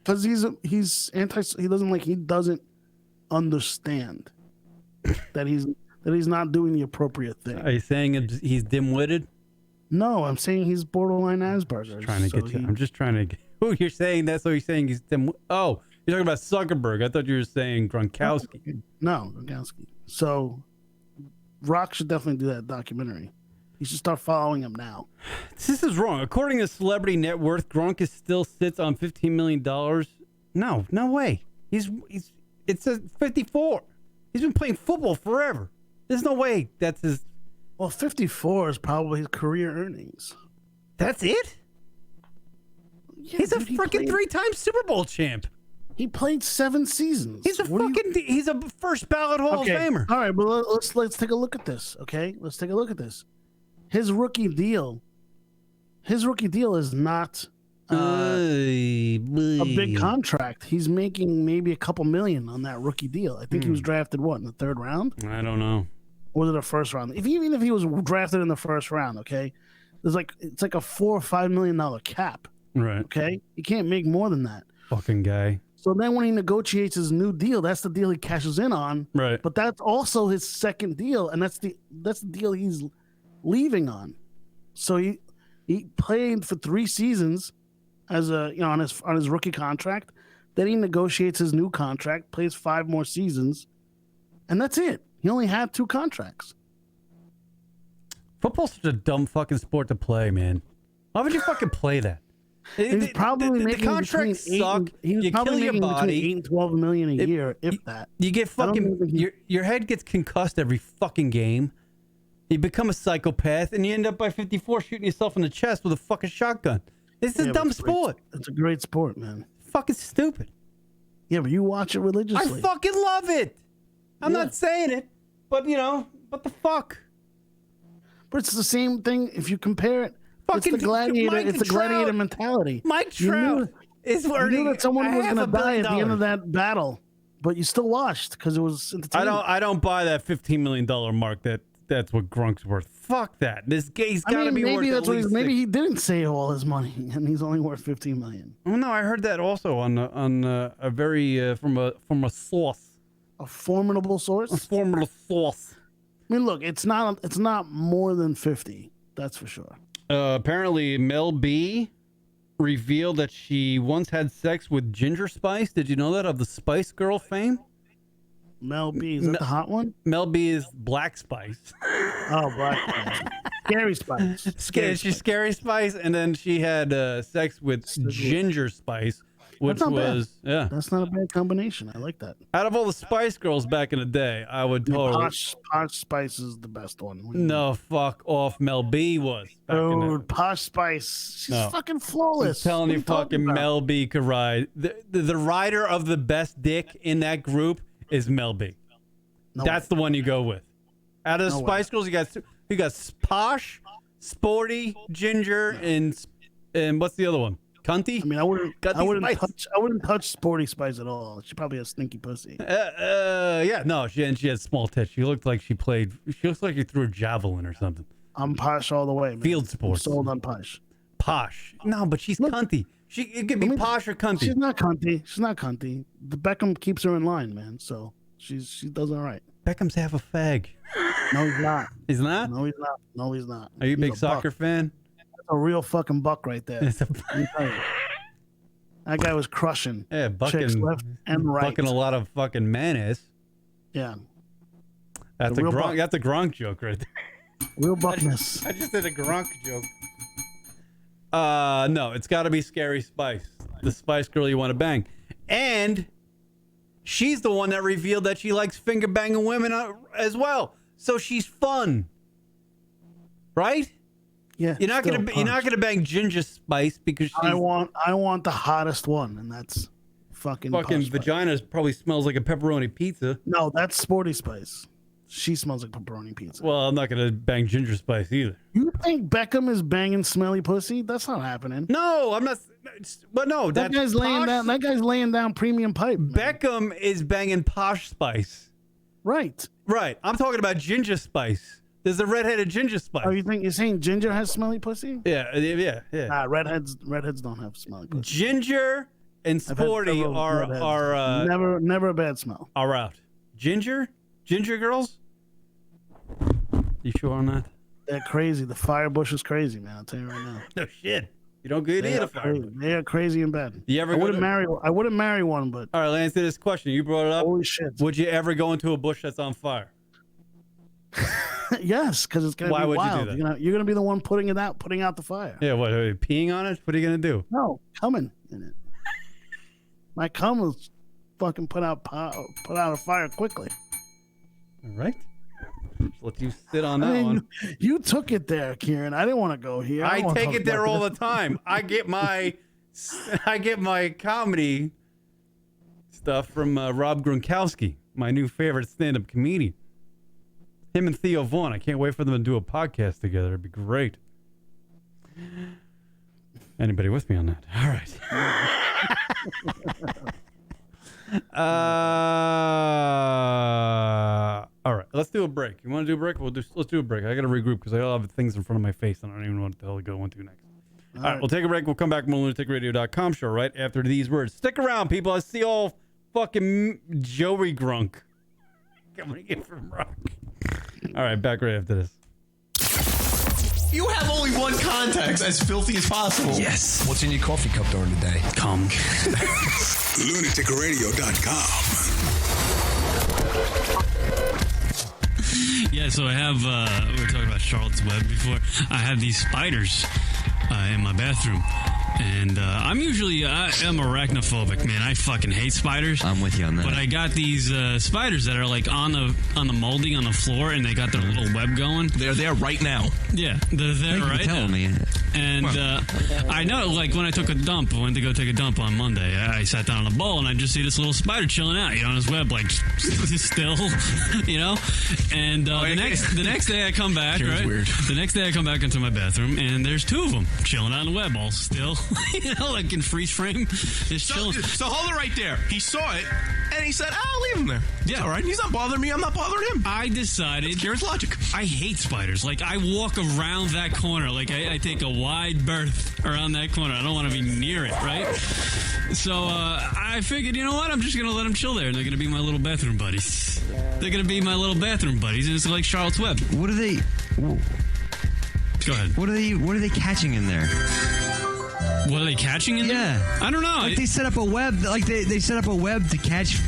Because he's anti. He doesn't understand that he's not doing the appropriate thing. Are you saying he's dim-witted? No, I'm saying he's borderline Asperger's. I'm just trying to get. Oh, you're saying that? So you're saying he's dim? Oh, You're talking about Zuckerberg. I thought you were saying Gronkowski. No, Gronkowski. So Rock should definitely do that documentary. You should start following him now. This is wrong. According to Celebrity Net Worth, Gronk still sits on $15 million. No way. It's a 54. He's been playing football forever. There's no way that's his. Well, 54 is probably his career earnings. That's it? Yeah, he's a freaking 3-time Super Bowl champ. He played 7 seasons. He's a first ballot Hall of Famer. All right, but let's take a look at this. Okay, let's take a look at this. His rookie deal is not a big contract. He's making maybe a couple million on that rookie deal. I think he was drafted in the 3rd round? I don't know. Or was it a first round? Even if he was drafted in the first round, okay, it's like a $4 or $5 million cap. Right. Okay, he can't make more than that. Fucking guy. So then when he negotiates his new deal, that's the deal he cashes in on. Right. But that's also his second deal, and that's the deal he's leaving on. So he played for 3 seasons as on his rookie contract. Then he negotiates his new contract, plays 5 more seasons, and that's it. He only had 2 contracts. Football's such a dumb fucking sport to play, man. Why would you fucking play that? He's probably making the contracts suck. He's you probably kill your making body. between 8 and 12 million a year, if that. You get fucking your head gets concussed every fucking game. You become a psychopath, and you end up by 54 shooting yourself in the chest with a fucking shotgun. It's a dumb sport. It's a great sport, man. Fucking stupid. Yeah, but you watch it religiously. I fucking love it. I'm not saying it, but what the fuck? But it's the same thing if you compare it. Fucking it's the gladiator. It's the gladiator Trout. mentality. Mike Trout is you earning. knew that someone was going to die at the end of $500 that battle, but you still watched because it was entertaining. I don't buy that $15 million mark. That's what Gronk's worth. Fuck that. This gay's got to be worth at least maybe he didn't save all his money and he's only worth $15 million. Oh no, I heard that also on a very from a source. A formidable source. A formidable source. I mean, look, it's not more than 50. That's for sure. Apparently, Mel B revealed that she once had sex with Ginger Spice. Did you know that, of the Spice Girl fame? Mel B, is that the hot one? Mel B is Black Spice. Oh, Black Spice. Scary Spice. She's Scary Spice, and then she had sex with Ginger Spice, which was bad. That's not a bad combination. I like that. Out of all the Spice Girls back in the day, I would totally. Posh Spice is the best one. No, fuck off. Mel B was. Dude, Posh Spice. She's fucking flawless. I'm telling you, fucking Mel B could ride. The rider of the best dick in that group is Mel B. That's the one you go with. Out of the Spice Girls, you got Posh, Sporty, Ginger, and what's the other one? Cunty? I mean, I wouldn't touch Sporty Spice at all. She probably has stinky pussy. Yeah, no, she had small tits. She looks like she looks like she threw a javelin or something. I'm Posh all the way, man. Field sports. I'm sold on Posh. Posh. No, but she's cunty. It could be Posh or cunty. She's not cunty. The Beckham keeps her in line, man. So she does all right. Beckham's half a fag. No, he's not. He's not? No, he's not. Are you a big soccer fan? That's a real fucking buck right there. That guy was crushing. Yeah, chicks left and right. Bucking a lot of fucking mayonnaise. Yeah. That's a Gronk joke right there. Real buckness. I just did a Gronk joke. No, it's got to be Scary Spice, the Spice Girl you want to bang, and she's the one that revealed that she likes finger banging women as well. So she's fun, right? Yeah. You're not gonna bang Ginger Spice because she's, I want the hottest one, and that's fucking vagina probably smells like a pepperoni pizza. No, that's Sporty Spice. She smells like pepperoni pizza. Well, I'm not gonna bang Ginger Spice either. You think Beckham is banging smelly pussy? That's not happening. No, I'm not. But no, that guy's laying down. That guy's laying down premium pipe. Man. Beckham is banging Posh Spice. Right. I'm talking about Ginger Spice. There's a redheaded Ginger Spice. Oh, you're saying Ginger has smelly pussy? Yeah. Nah, redheads don't have smelly pussy. Ginger and Sporty are never a bad smell. Are out. Ginger girls. You sure on that? They're crazy. The Firebush is crazy, man. I'll tell you right now. No shit. You don't need a fire bush. They are crazy in bed. You ever I wouldn't marry one, but all right, let me answer this question. You brought it up. Holy shit! Would you ever go into a bush that's on fire? Yes, because it's gonna Why be would wild. you do that? You're gonna be the one putting out the fire. Yeah, what? Are you peeing on it? What are you gonna do? No, coming in it. My cum will fucking put out a fire quickly. All right. Let you sit on that one. You took it there, Kieran. I didn't want to go here. I take it there all the time. I get my comedy stuff from Rob Gronkowski, my new favorite stand-up comedian. Him and Theo Vaughn. I can't wait for them to do a podcast together. It'd be great. Anybody with me on that? All right. All right. Let's do a break. You want to do a break? Let's do a break. I got to regroup because I all have things in front of my face and I don't even know what the hell to go into next. All right. We'll take a break. We'll come back from the LunaticRadio.com show right after these words. Stick around, people. I see all fucking Joey Grunk coming in from Rock. All right. Back right after this. You have only one context, as filthy as possible. Yes. What's in your coffee cup during the day? Come. LunaticRadio.com. Yeah, so I have, we were talking about Charlotte's Web before. I have these spiders in my bathroom. And I'm arachnophobic, man. I fucking hate spiders. I'm with you on that. But I got these spiders that are like on the molding on the floor, and they got their little web going. They're there right now. Yeah, they're there Thank you right for telling now. me. And I know, like when I went to go take a dump on Monday, I sat down on a bowl and I just see this little spider chilling out, on his web, like still, And the next day I come back, right? Weird. The next day I come back into my bathroom and there's two of them chilling out on the web, all still, like in freeze frame, just chilling. So hold it right there. He saw it and he said, "I'll leave him there." Yeah, it's all right. He's not bothering me. I'm not bothering him. I decided. Kieran's logic. I hate spiders. Like I walk around that corner. Like I take a wide berth around that corner. I don't want to be near it, right? So I figured, you know what? I'm just going to let them chill there, and they're going to be my little bathroom buddies. They're going to be my little bathroom buddies, and it's like Charlotte's Web. What are they? Go ahead. What are they catching in there? What are they catching in there? Yeah. I don't know. Like they set up a web. Like they set up a web to catch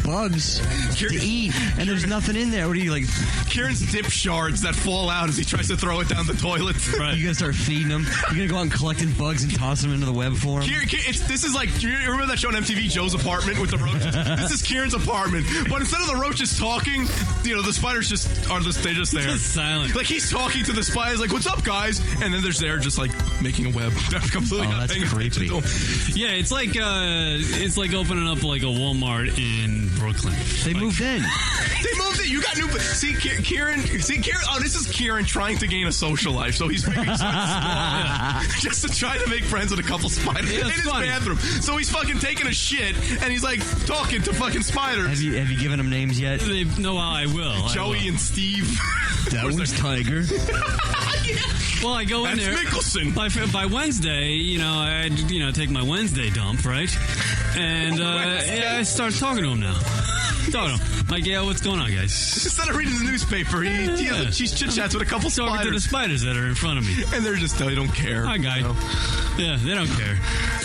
bugs to eat, and there's nothing in there. What are you like? Kieran's dip shards that fall out as he tries to throw it down the toilet. Right. You gotta start feeding them. You're gonna go out and collecting bugs and toss them into the web for them. This is like, do you remember that show on MTV, Joe's Apartment with the roaches? This is Kieran's apartment, but instead of the roaches talking, the spiders they're just there. Just silent. Like he's talking to the spiders, like, "What's up, guys?" And then there's there just like making a web. They're completely not that's paying attention creepy. to him. Yeah, it's like opening up like a Walmart in Brooklyn. They moved in. They moved it. You got new. See, Kieran. Oh, this is Kieran trying to gain a social life. So he's making just to try to make friends with a couple spiders in his bathroom. So he's fucking taking a shit and he's like talking to fucking spiders. Have you given them names yet? No, I will. Joey and Steve. That was Tiger. Well, I go in there. That's Mickelson. By Wednesday, I take my Wednesday dump, right? And I start talking to him now. Like, yeah, what's going on, guys? Instead of reading the newspaper, she chit-chats with a couple spiders. Talking to the spiders that are in front of me. And they're just, they don't care. Hi, guy. Yeah, they don't care.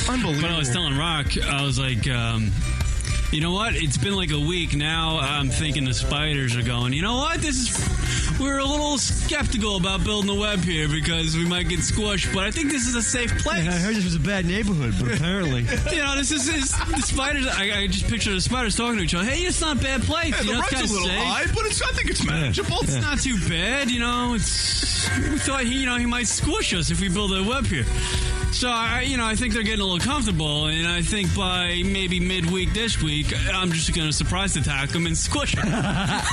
Unbelievable. But I was telling Rock, I was like, you know what? It's been like a week now. I'm thinking the spiders are going, you know what? We're a little skeptical about building a web here because we might get squished, but I think this is a safe place. Yeah, I heard this was a bad neighborhood, but apparently. This is the spiders. I just picture the spiders talking to each other. Hey, it's not a bad place. Yeah, the rent's a little high, but I think it's manageable. It's not too bad, we thought he might squish us if we build a web here. So I think they're getting a little comfortable, and I think by maybe midweek this week, I'm just going to surprise attack them and squish them. But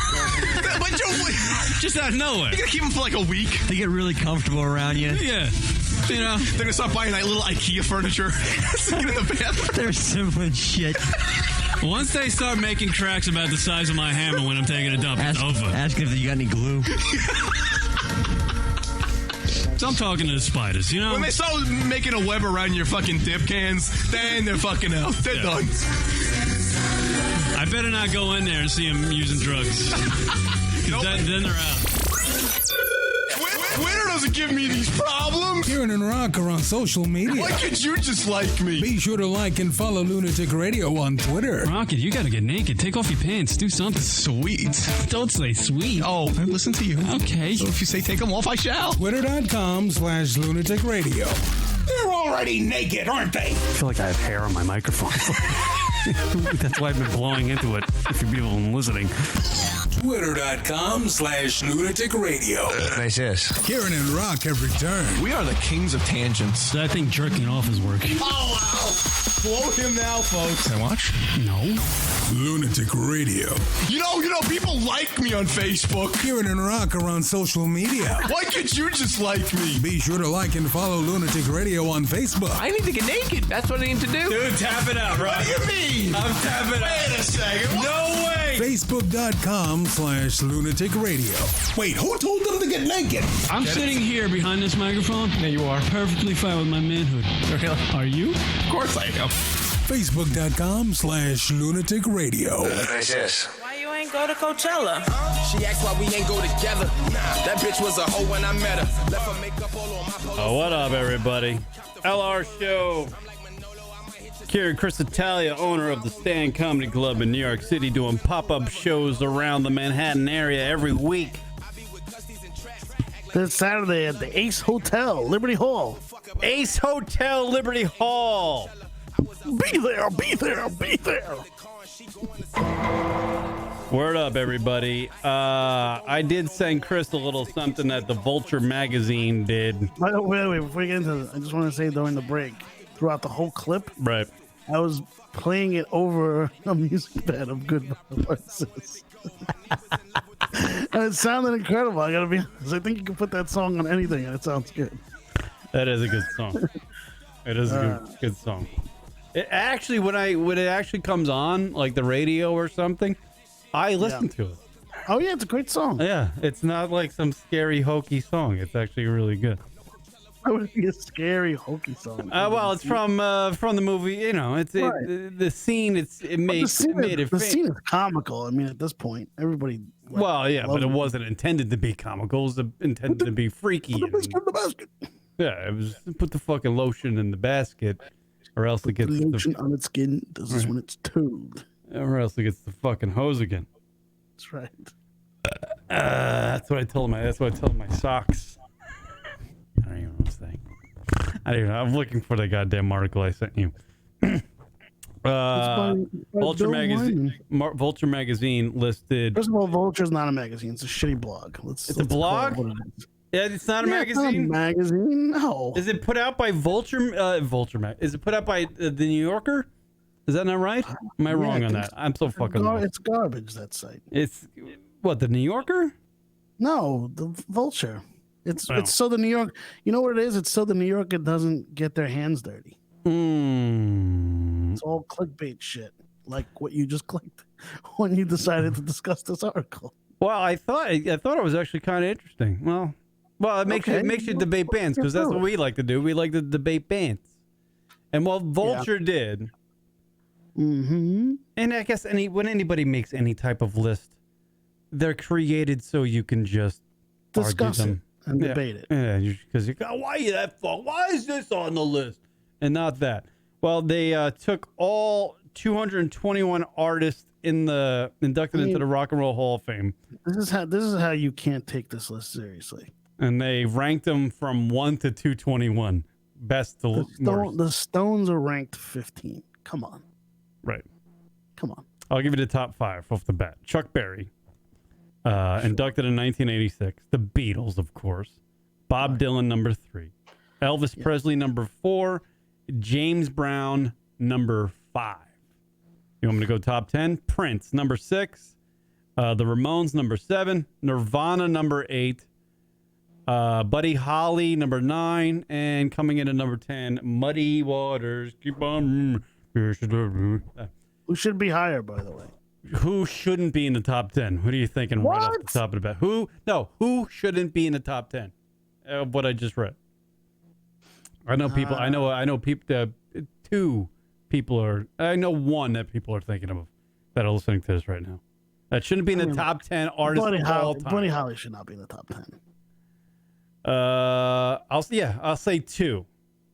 just out of nowhere. You're going to keep them for like a week. They get really comfortable around you. Yeah. They're going to start buying that little IKEA furniture. Sitting in the bathroom. They're similar shit. Once they start making cracks about the size of my hammer when I'm taking a dump, it's over. Ask if you got any glue. So I'm talking to the spiders, When they start making a web around your fucking dip cans, then they're fucking out. They're done. I better not go in there and see them using drugs. Then they're out. When are doesn't give me these problems. Kieran and Rock are on social media. Why could you just like me? Be sure to like and follow Lunatic Radio on Twitter. Rocket, you gotta get naked. Take off your pants. Do something. Sweet. Don't say sweet. Oh, listen to you. Okay. So if you say take them off, I shall. Twitter.com/Lunatic Radio. They're already naked, aren't they? I feel like I have hair on my microphone. That's why I've been blowing into it, if you people are listening. Twitter.com/Lunatic Radio. Nice this. Kieran and Rock have returned. We are the kings of tangents. I think jerking off is working. Oh, wow. Quote him now, folks. Can I watch? No. Lunatic Radio. You know, people like me on Facebook. Kieran and Rock are on social media. Why could you just like me? Be sure to like and follow Lunatic Radio on Facebook. I need to get naked. That's what I need to do. Dude, tap it out, Rock. What do you mean? I'm tapping out. Wait a second. No way. Facebook.com/Lunatic Radio. Wait, who told them to get naked? I'm sitting here behind this microphone. Yeah, you are. Perfectly fine with my manhood. Really? Are you? Of course I am. Facebook.com/Lunatic Radio. Nice this. Why you ain't go to Coachella? She asked why we ain't go together. That bitch was a hoe when I met her. Left her makeup all on my polo. Oh, what up, everybody? LR Show. Kieran Chris Italia, owner of the Stand Comedy Club in New York City, doing pop-up shows around the Manhattan area every week. This Saturday at the Ace Hotel, Liberty Hall. Ace Hotel, Liberty Hall. Be there, be there, be there. Word up, everybody. I did send Chris a little something that the Vulture magazine did. By the way, before we get into this, I just want to say during the break, throughout the whole clip, Right. I was playing it over a music bed of good voices. And it sounded incredible. I gotta be honest. I think you can put that song on anything and it sounds good. That is a good song. It is a good song. It actually, when it actually comes on, like the radio or something, I listen to it. Oh yeah, it's a great song. Yeah, it's not like some scary hokey song. It's actually really good. That would be a scary hokey song. Well, it's from the movie. You know, it's Right. the scene. The scene is comical. I mean, at this point, everybody. Well, yeah, but it wasn't intended to be comical. It was intended to be freaky. Put the biscuit in the basket. Yeah, it was put the fucking lotion in the basket, or else it gets the lotion on its skin. This is when it's told. Or else it gets the fucking hose again. That's right. That's what I told my socks. I don't even know what I'm saying. I don't even know. I'm looking for the goddamn article I sent you. Vulture magazine. Vulture magazine listed. First of all, Vulture's not a magazine. It's a shitty blog. It's a blog. Yeah, it's not a magazine. It's not a magazine. No. Is it put out by Vulture? Is it put out by the New Yorker? Is that not right? Am I wrong on that? I'm so fucking lost. It's garbage, that site. It's what, the New Yorker? No, the Vulture. It's so the New York. You know what it is? It's so the New Yorker doesn't get their hands dirty. It's all clickbait shit, like what you just clicked when you decided to discuss this article. Well, I thought it was actually kind of interesting. Well, it makes you debate bands, because that's what we like to do. We like to debate bands, and what Vulture did. Mm-hmm. And I guess when anybody makes any type of list, they're created so you can just discuss argue it and debate it. Yeah, because you go, why are you that fuck? Why is this on the list and not that? Well, they took all 221 artists inducted into the Rock and Roll Hall of Fame. This is how you can't take this list seriously. And they ranked them from 1 to 221, best to worst. The Stones are ranked 15. Come on. Right. Come on. I'll give you the top 5 off the bat. Chuck Berry, inducted in 1986. The Beatles, of course. Bob Dylan, number 3. Elvis Presley, number 4. James Brown, number 5. You want me to go top 10? Prince, number 6. The Ramones, number 7. Nirvana, number 8. Buddy Holly, number 9. And coming in at number 10, Muddy Waters. Keep on. Who should be higher, by the way? Who shouldn't be in the top 10? Who are you thinking right off the top of the bat? Who shouldn't be in the top 10? What I just read. I know people. I know people. 2 people are. I know 1 that people are thinking of that are listening to this right now. That shouldn't be in the top 10 artists of all time. Buddy Holly should not be in the top 10. I'll say 2.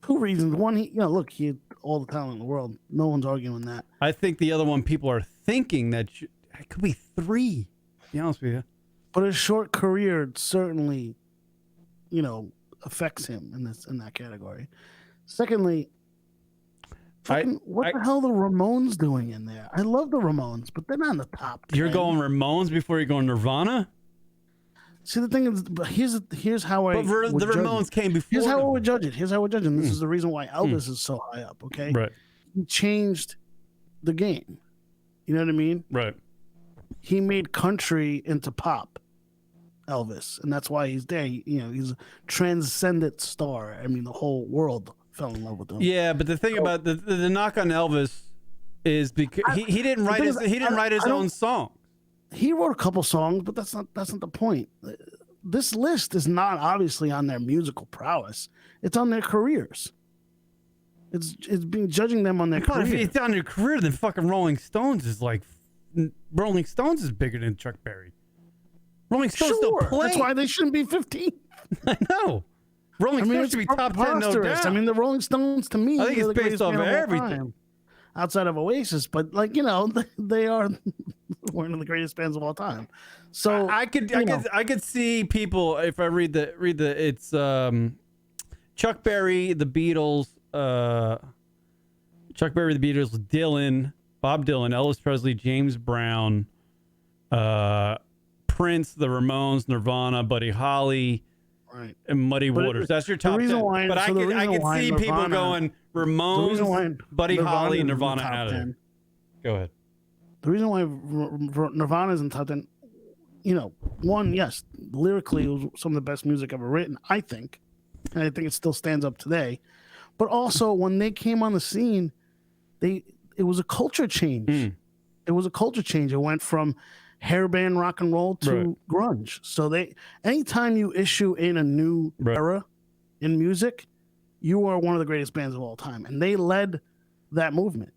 2 reasons. One, he had all the talent in the world. No one's arguing that. I think the other one people are thinking that it could be 3. To be honest with you. But his short career certainly, affects him in that category. Secondly, what the hell are the Ramones doing in there? I love the Ramones, but they're not in the top 10. You're going Ramones before you're going Nirvana? See, the thing is, here's how I. But the Ramones came before. Here's how I would judge it. This is the reason why Elvis is so high up. Okay, right. He changed the game. You know what I mean? Right. He made country into pop. Elvis, and that's why he's there. He's a transcendent star. I mean, the whole world fell in love with him. Yeah, but the thing about the knock on Elvis is because he didn't write his own song. He wrote a couple songs, but that's not the point. This list is not obviously on their musical prowess. It's on their careers. It's being judging them on their career. If it's on their career, then fucking Rolling Stones is bigger than Chuck Berry. Rolling Stones still play. That's why they shouldn't be 15. I know. Rolling Stones should be top 10, no doubt. I mean, the Rolling Stones, to me, I think it's based off everything. Outside of Oasis, but they are one of the greatest bands of all time. So I could see people, if I read it's Chuck Berry, the Beatles, Dylan, Bob Dylan, Elvis Presley, James Brown, Prince, the Ramones, Nirvana, Buddy Holly, right, and Muddy Waters. That's your top 10. But I could see people going Ramones, Buddy Holly, Nirvana out of there. Go ahead. The reason why Nirvana's in top 10, one, yes, lyrically it was some of the best music ever written, I think, and I think it still stands up today. But also, when they came on the scene, it was a culture change. It was a culture change. It went from hairband rock and roll to grunge. So anytime you issue in a new era in music, you are one of the greatest bands of all time. And they led that movement.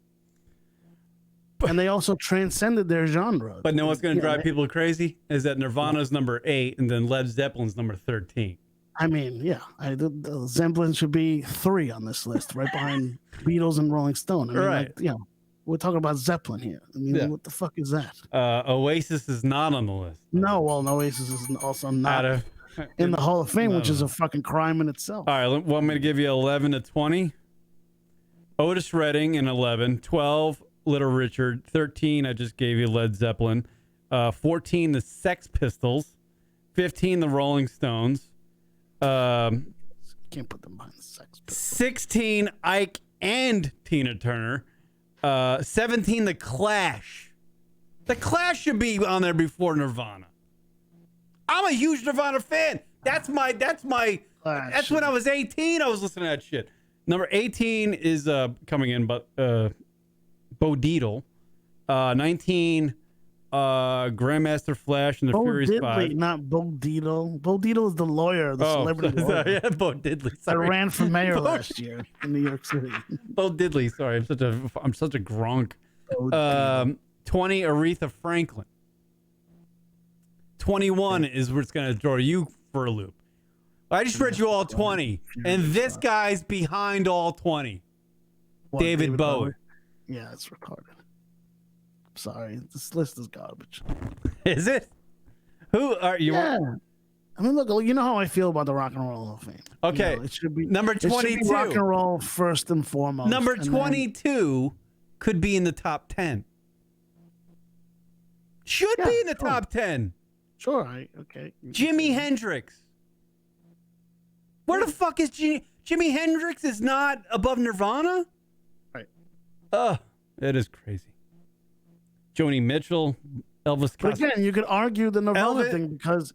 And they also transcended their genre. But know what's going to drive people crazy? Is that Nirvana's number 8 and then Led Zeppelin's number 13. I mean, yeah. The Zeppelin should be 3 on this list, right behind Beatles and Rolling Stone. I mean, right. We're talking about Zeppelin here. I mean, what the fuck is that? Oasis is not on the list. No, Oasis is also not in the Hall of Fame, which is a fucking crime in itself. All right, well, I'm going to give you 11 to 20. Otis Redding in 11. 12, Little Richard. 13, I just gave you Led Zeppelin. 14, the Sex Pistols. 15, the Rolling Stones. Can't put them behind the Sex Pistols. 16, Ike and Tina Turner. 17, The Clash. The Clash should be on there before Nirvana. I'm a huge Nirvana fan. That's when I was 18, I was listening to that shit. Number 18 is coming in, but Bo Dietl. 19, Grandmaster Flash and the Furious Diddley, 5. Not Bo Dietl. Bo Dietl is the lawyer, the celebrity lawyer. Yeah, Bo Diddley. I ran for mayor last year in New York City. Bo Diddley. Sorry, I'm such a gronk. 20, Aretha Franklin. 21 is where it's going to throw you for a loop. I just read you all 20, and this guy's behind all 20. David Bowie. Yeah, it's retarded. Sorry, this list is garbage. Is it? Who are you? Yeah. I mean, look, you know how I feel about the Rock and Roll Hall of Fame. Okay, it should be number 22. It should be rock and roll first and foremost. Number 22 could be in the top 10. Should be in the top 10. Sure. Okay. Jimi Hendrix. Where the fuck is Jimi Hendrix? Is not above Nirvana? Right. It is crazy. Joni Mitchell, Elvis Costello. But again, you could argue the Nirvana thing because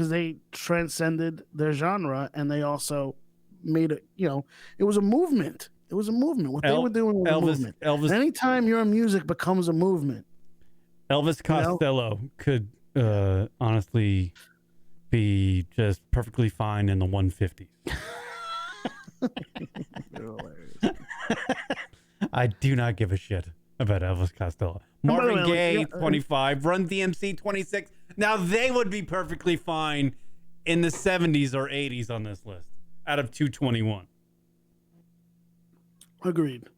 they transcended their genre and they also made it. It was a movement. It was a movement. What they were doing was a movement. Elvis. Anytime your music becomes a movement, Elvis Costello could honestly be just perfectly fine in the 150s. I do not give a shit about Elvis Costello. Marvin Gaye, 25. Run DMC, 26. Now, they would be perfectly fine in the 70s or 80s on this list out of 221. Agreed.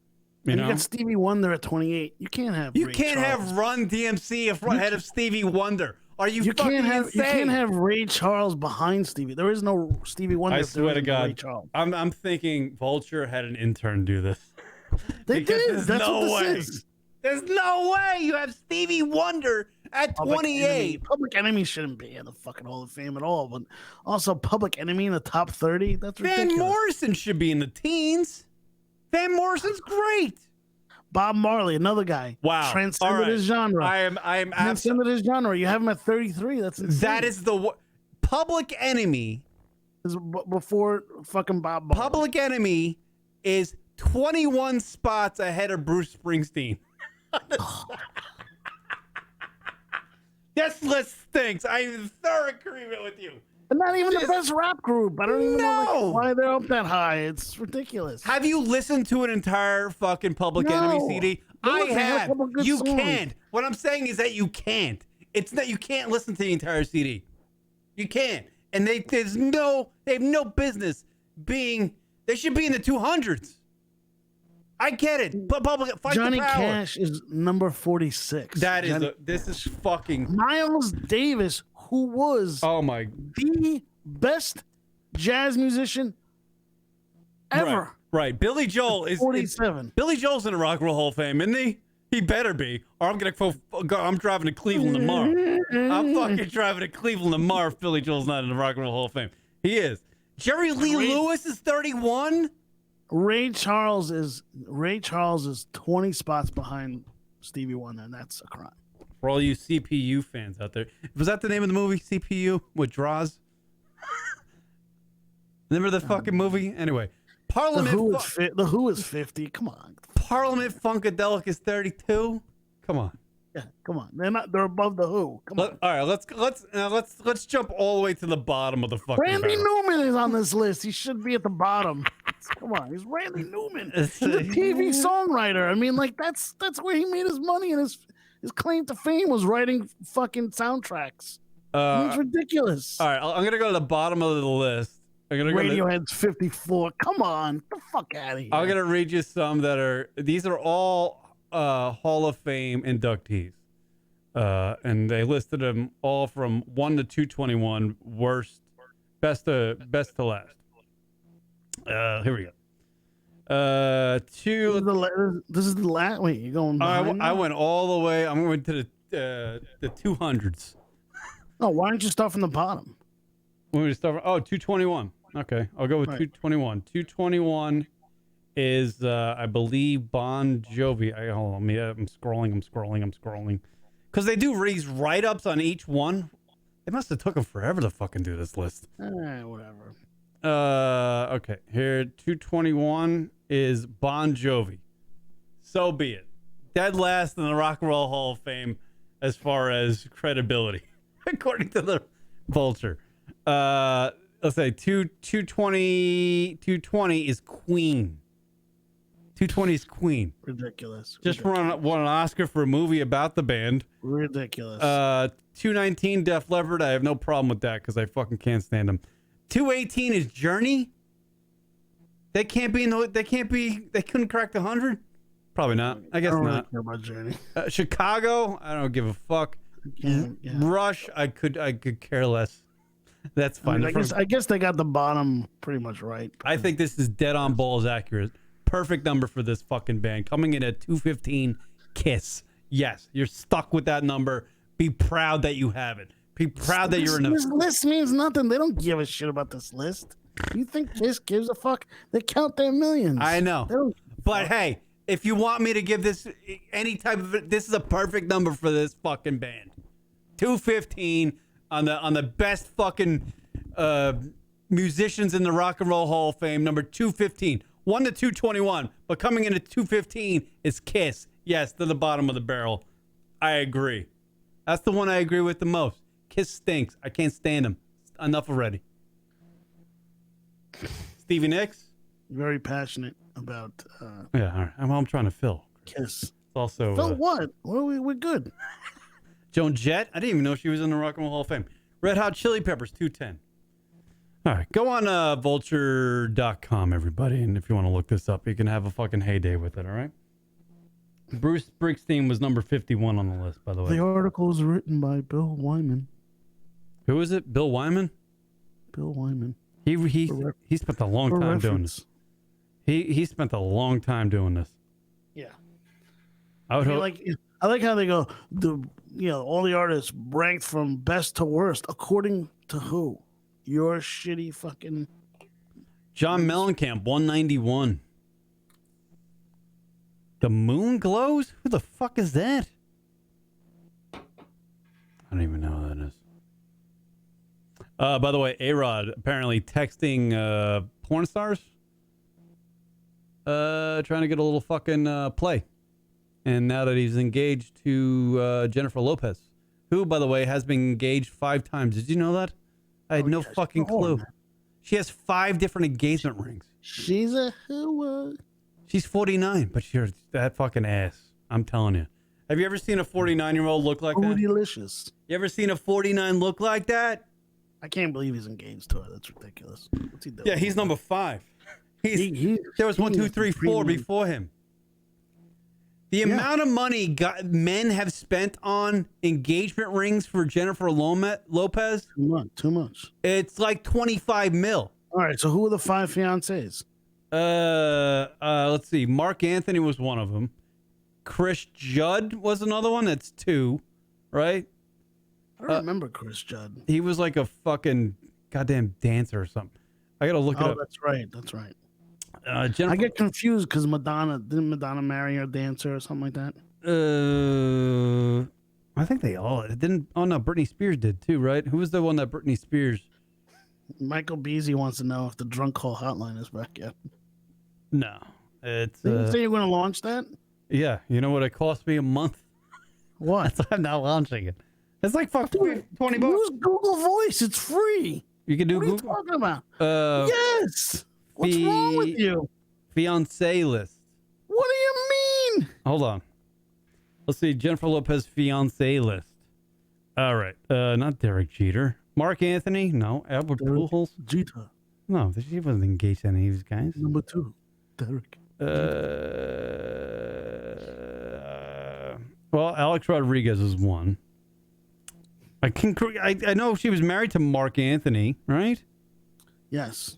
You And know? you got Stevie Wonder at 28. You can't have. You Ray can't Charles. have Run DMC ahead of Stevie Wonder. Are you fucking insane? You can't have Ray Charles behind Stevie. There is no Stevie Wonder. I if there swear to isn't Ray God, Charles. I'm thinking Vulture had an intern do this. They Because did. there's That's no what way. this is. There's no way you have Stevie Wonder at Public 28. Enemy. Public Enemy shouldn't be in the fucking Hall of Fame at all. But also, Public Enemy in the top 30. That's ridiculous. Van Morrison should be in the teens. Van Morrison's great. Bob Marley, another guy. Wow. Transcended All right. his genre. I am Transcended his genre. You have him at 33. That's insane. That is Public Enemy. Is before fucking Bob Marley. Public Enemy is 21 spots ahead of Bruce Springsteen. This list stinks. I'm in thorough agreement with you. And not even the best rap group. I don't even know why they're up that high. It's ridiculous. Have you listened to an entire fucking Public Enemy CD? I Look, they have a have. couple good You songs. can't. What I'm saying is that you can't. It's that you can't listen to the entire CD. You can't. And they have no business being. They should be in the 200s. I get it. But public fight Johnny the power. Cash is number 46. This is fucking Miles Davis, who was the best jazz musician ever. Right. Billy Joel is 47. Billy Joel's in the Rock and Roll Hall of Fame, isn't he? He better be. Or I'm driving to Cleveland tomorrow. I'm fucking driving to Cleveland tomorrow if Billy Joel's not in the Rock and Roll Hall of Fame. He is. Jerry Lee Lewis is 31. Ray Charles is 20 spots behind Stevie Wonder, and that's a crime. For all you CPU fans out there. Was that the name of the movie, CPU, with Draws? Remember the fucking movie? Anyway. The Who is 50. Come on. Parliament Funkadelic is 32. Come on. Yeah, come on. They're above the Who. Come on. All right, let's jump all the way to the bottom of the fucking Randy barrel. Newman is on this list. He should be at the bottom. Come on, he's Randy Newman. He's a TV songwriter. I mean, like that's where he made his money, and his claim to fame was writing fucking soundtracks. It's ridiculous. All right, I'm gonna go to the bottom of the list. I'm gonna Radiohead's 54. Come on, get the fuck out of here. I'm gonna read you some that are. These are all Hall of Fame inductees, and they listed them all from 1 to 221, best to last. Here we go. This is the last. Wait, you're going behind? I went all the way. I'm going to the 200s. Oh, why don't you start from the bottom? When we start, 221. Okay, I'll go with 221. 221 is, I believe, Bon Jovi. Hold on, I'm scrolling. Because they do these write-ups on each one. It must have took them forever to fucking do this list. Whatever. Okay, here, 221 is Bon Jovi. So be it. Dead last in the Rock and Roll Hall of Fame as far as credibility, according to the Vulture. Let's say 220 is Queen. 220 is Queen. Ridiculous. Just won an Oscar for a movie about the band. Ridiculous. 219 Def Leppard. I have no problem with that because I fucking can't stand them. 218 is Journey. They couldn't crack the 100. Probably not. I guess don't not. really care about Journey. Chicago. I don't give a fuck. Yeah. Rush. I could care less. That's fine. I guess they got the bottom pretty much right. I think this is dead on balls accurate. Perfect number for this fucking band. Coming in at 215, Kiss. Yes, you're stuck with that number. Be proud that you have it. Be proud that you're in This list means nothing. They don't give a shit about this list. You think Kiss gives a fuck? They count their millions. I know. But hey, if you want me to give this any type of, this is a perfect number for this fucking band. 215 on the best fucking musicians in the Rock and Roll Hall of Fame. Number 215. 1 to 221, but coming in at 215 is Kiss. Yes, they're the bottom of the barrel. I agree. That's the one I agree with the most. Kiss stinks. I can't stand them. Enough already. Stevie Nicks? Very passionate about yeah, all right. I'm trying to fill. Kiss. It's also Fill what? We're good. Joan Jett? I didn't even know she was in the Rock and Roll Hall of Fame. Red Hot Chili Peppers, 210. All right, go on vulture.com, everybody, and if you want to look this up, you can have a fucking heyday with it, all right? Bruce Springsteen was number 51 on the list, by the way. The article was written by Bill Wyman. Who is it? Bill Wyman? Bill Wyman. He spent a long time doing this. He spent a long time doing this. Yeah. I would hope. I like how they go, all the artists ranked from best to worst according to who? Your shitty fucking... John Mellencamp, 191. The Moon Glows? Who the fuck is that? I don't even know who that is. By the way, A-Rod apparently texting porn stars. Trying to get a little fucking play. And now that he's engaged to Jennifer Lopez, who, by the way, has been engaged 5 times. Did you know that? I had no fucking clue. She has 5 different engagement rings. She's a hooah. She's 49, but she's that fucking ass. I'm telling you. Have you ever seen a 49-year-old look like that? Delicious. You ever seen a 49 look like that? I can't believe he's engaged to her. That's ridiculous. What's he doing? Yeah, he's number 5. There was 1, 2, 3, 4 before him. The amount of money men have spent on engagement rings for Jennifer Lopez. Too much. It's like 25 mil. All right, so who are the 5 fiancés? Let's see. Mark Anthony was one of them. Chris Judd was another one. That's 2, right? I don't remember Chris Judd. He was like a fucking goddamn dancer or something. I gotta look it up. That's right. That's right. Jennifer, I get confused because didn't Madonna marry a dancer or something like that? I think they all didn't. Oh no, Britney Spears did too, right? Who was the one that Britney Spears? Michael Beasley wants to know if the drunk call hotline is back yet. No, it's. Did you say you're going to launch that? Yeah, you know what it cost me a month? What? I'm not launching it. It's like fuck $20. Use Google Voice. It's free. You can do what Google. What are you talking about? Yes. What's wrong with you? Fiance list. What do you mean? Hold on. Let's see. Jennifer Lopez fiance list. All right. Not Derek Jeter. Mark Anthony. No. Albert Pujols. Jeter. No, she wasn't engaged to any of these guys. Number 2. Derek. Well, Alex Rodriguez is 1. I know she was married to Mark Anthony, right? Yes.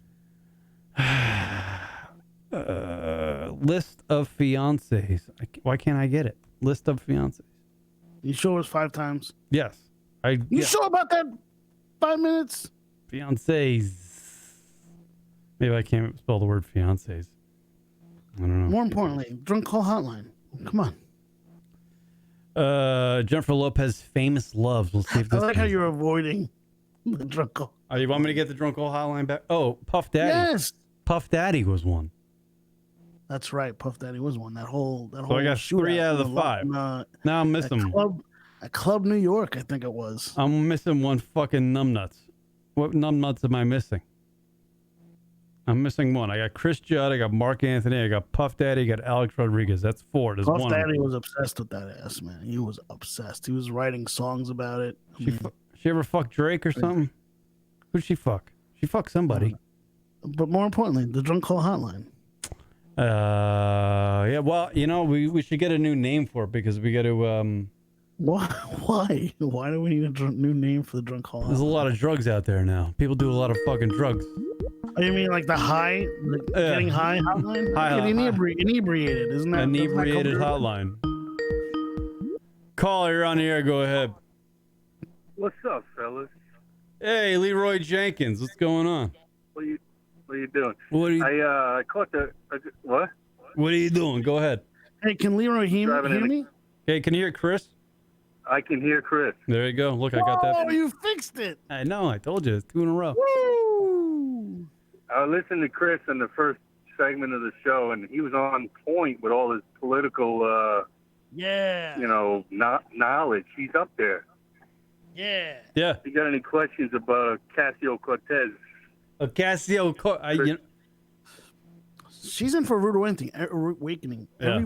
List of fiancés. Why can't I get it? List of fiancés. You sure it was 5 times? Yes. You sure about that? 5 minutes? Fiancés. Maybe I can't spell the word fiancés. I don't know. More importantly, drunk call hotline. Come on. Jennifer Lopez famous loves. Let's see if this. I like how you're avoiding the drunk call. Oh, you want me to get the drunk call hotline back? Oh, Puff Daddy. Yes. Puff Daddy was 1. That's right. Puff Daddy was 1. That whole. So I got 3 out of the 5. Now I'm missing at Club New York, I think it was. I'm missing 1 fucking numbnuts. What numbnuts am I missing? I'm missing 1. I got Chris Judd. I got Mark Anthony. I got Puff Daddy. I got Alex Rodriguez. That's 4. There's Puff 1. Daddy was obsessed with that ass, man. He was obsessed. He was writing songs about it. She ever fuck Drake or something? Who'd she fuck? She fucked somebody. But more importantly, the drunk call hotline. Yeah. Well, we should get a new name for it because we got to. Why? Why do we need a new name for the drunk call hotline? There's a lot of drugs out there now. People do a lot of fucking drugs. Oh, you mean like the high, getting high hotline? Inebriated, isn't that? Inebriated hotline. Call, you're on the air. Go ahead. What's up, fellas? Hey, Leroy Jenkins. What's going on? What are you doing? I caught the what? What are you doing? Go ahead. Hey, can Leroy hear me? Hey, can you hear Chris? I can hear Chris. There you go. Look, I got that. Oh, you fixed it. I know. I told you. It's 2 in a row. Woo! I listened to Chris in the first segment of the show, and he was on point with all his political, knowledge. He's up there. Yeah. Yeah. You got any questions about Ocasio-Cortez? She's in for a rude awakening. Yeah.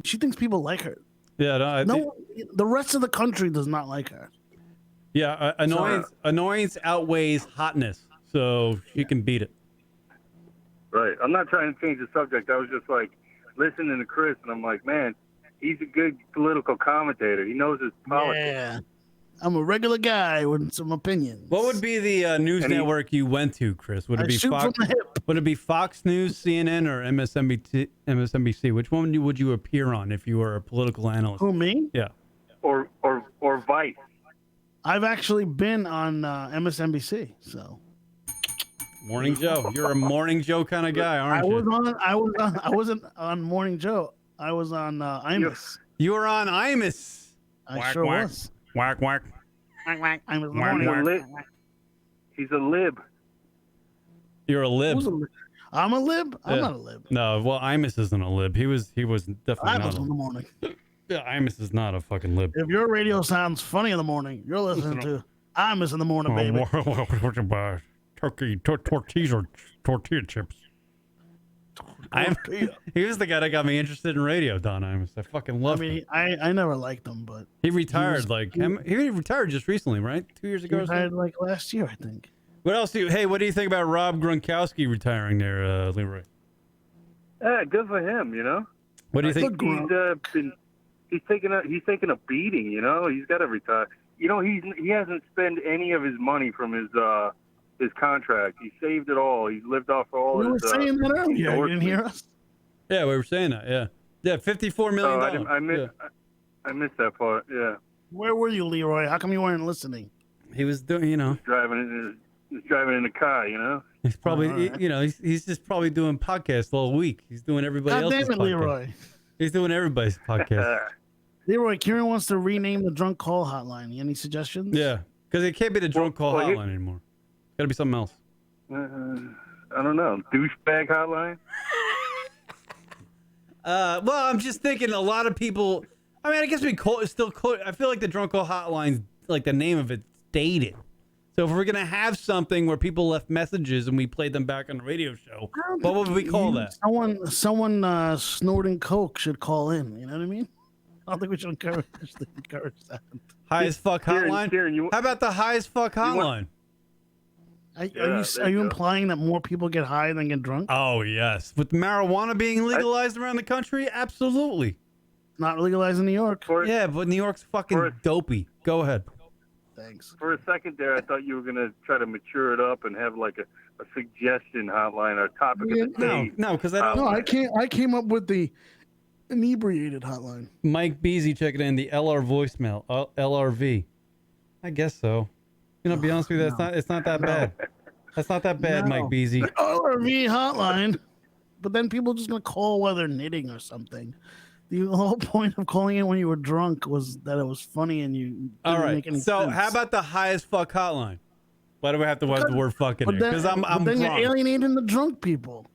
She thinks people like her. Yeah. The rest of the country does not like her. Yeah. Annoyance outweighs hotness. so she can beat it. Right. I'm not trying to change the subject. I was just like listening to Chris, and I'm like, man, he's a good political commentator. He knows his politics. Yeah. I'm a regular guy with some opinions. What would be the news network you went to, Chris? Would it be Fox? Would it be Fox News, CNN, or MSNBC? Which one would you appear on if you were a political analyst? Who, me? Yeah. Or Vice. I've actually been on MSNBC, so. Morning Joe. You're a Morning Joe kind of guy, aren't you? I wasn't on Morning Joe. I was on Imus. You were on Imus. I sure was. Whack, whack. Whack, whack. I was in the morning. He's a lib. You're a lib. I'm a lib? I'm not a lib. No, well, Imus isn't a lib. He was definitely I not was a in the morning. Yeah, Imus is not a fucking lib. If your radio sounds funny in the morning, you're listening to Imus in the morning, baby. Tortillas or tortilla chips. He was the guy that got me interested in radio, Don Imus. I fucking love him. I never liked him, but he retired he retired just recently, right? 2 years ago. He retired like last year, I think. What else what do you think about Rob Gronkowski retiring there, Leroy? Yeah, good for him. You know. What do you think? He's taking a beating. You know, he's got to retire. You know, he hasn't spent any of his money from his contract. He saved it all. He's lived off all his. We were saying that earlier. You didn't hear us? Yeah, we were saying that. Yeah, $54 million. I missed that part. Yeah. Where were you, Leroy? How come you weren't listening? He was doing, He's driving in the car. You know. He's probably, he's just probably doing podcasts all week. He's doing everybody else's damn it, podcast. Leroy. He's doing everybody's podcast. Leroy, Kieran wants to rename the drunk call hotline. Any suggestions? Yeah, because it can't be the drunk call hotline anymore. It's got to be something else. I don't know. Douchebag hotline? Well, I'm just thinking a lot of people. I mean, I guess we still. I feel like the drunk call hotline's like the name of it's dated. So if we're gonna have something where people left messages and we played them back on the radio show, what would we call that? Someone snorting coke should call in. You know what I mean? I don't think we should encourage that. High as fuck hotline. Kieran, how about the high as fuck hotline? Are you implying that more people get high than get drunk? Oh yes, with marijuana being legalized around the country, absolutely. Not legalized in New York. Yeah, but New York's fucking dopey. Go ahead. Thanks. For a second there, I thought you were going to try to mature it up and have like a suggestion hotline or topic of the day. No, because I don't. No, I came up with the inebriated hotline. Mike Beasy checking in the LR voicemail. LRV. I guess so. You know, to be honest with you, it's not that bad. That's not that bad, Mike Beasy. LRV hotline. But then people just going to call while they're knitting or something. The whole point of calling in when you were drunk was that it was funny and you didn't make any sense. How about the highest fuck hotline? Why do we have to watch the word fuck in there? Because I'm then drunk. You're alienating the drunk people.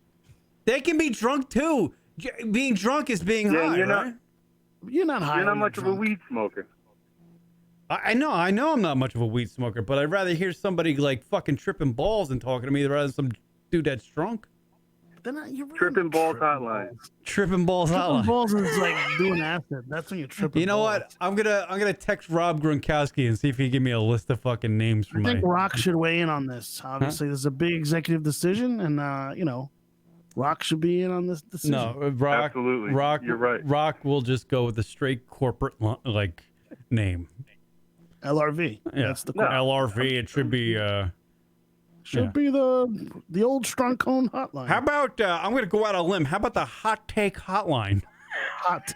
They can be drunk too. Being drunk is being high, right? You're not high. You're not much of a weed smoker. I know I'm not much of a weed smoker, but I'd rather hear somebody like fucking tripping balls and talking to me rather than some dude that's drunk. Tripping balls hotline. Tripping balls hotline. Tripping balls is like doing acid. That's when you're tripping. You know balls. what? I'm gonna text Rob Gronkowski and see if he can give me a list of fucking names for I think Rock should weigh in on this. Obviously, there's a big executive decision, and Rock should be in on this decision. No, Rock. Absolutely. Rock. You're right. Rock will just go with the straight corporate like name. LRV. Yeah, That's the LRV. It should be. Should be the old strong cone hotline. How about I'm going to go out on a limb. How about the hot take hotline? Hot.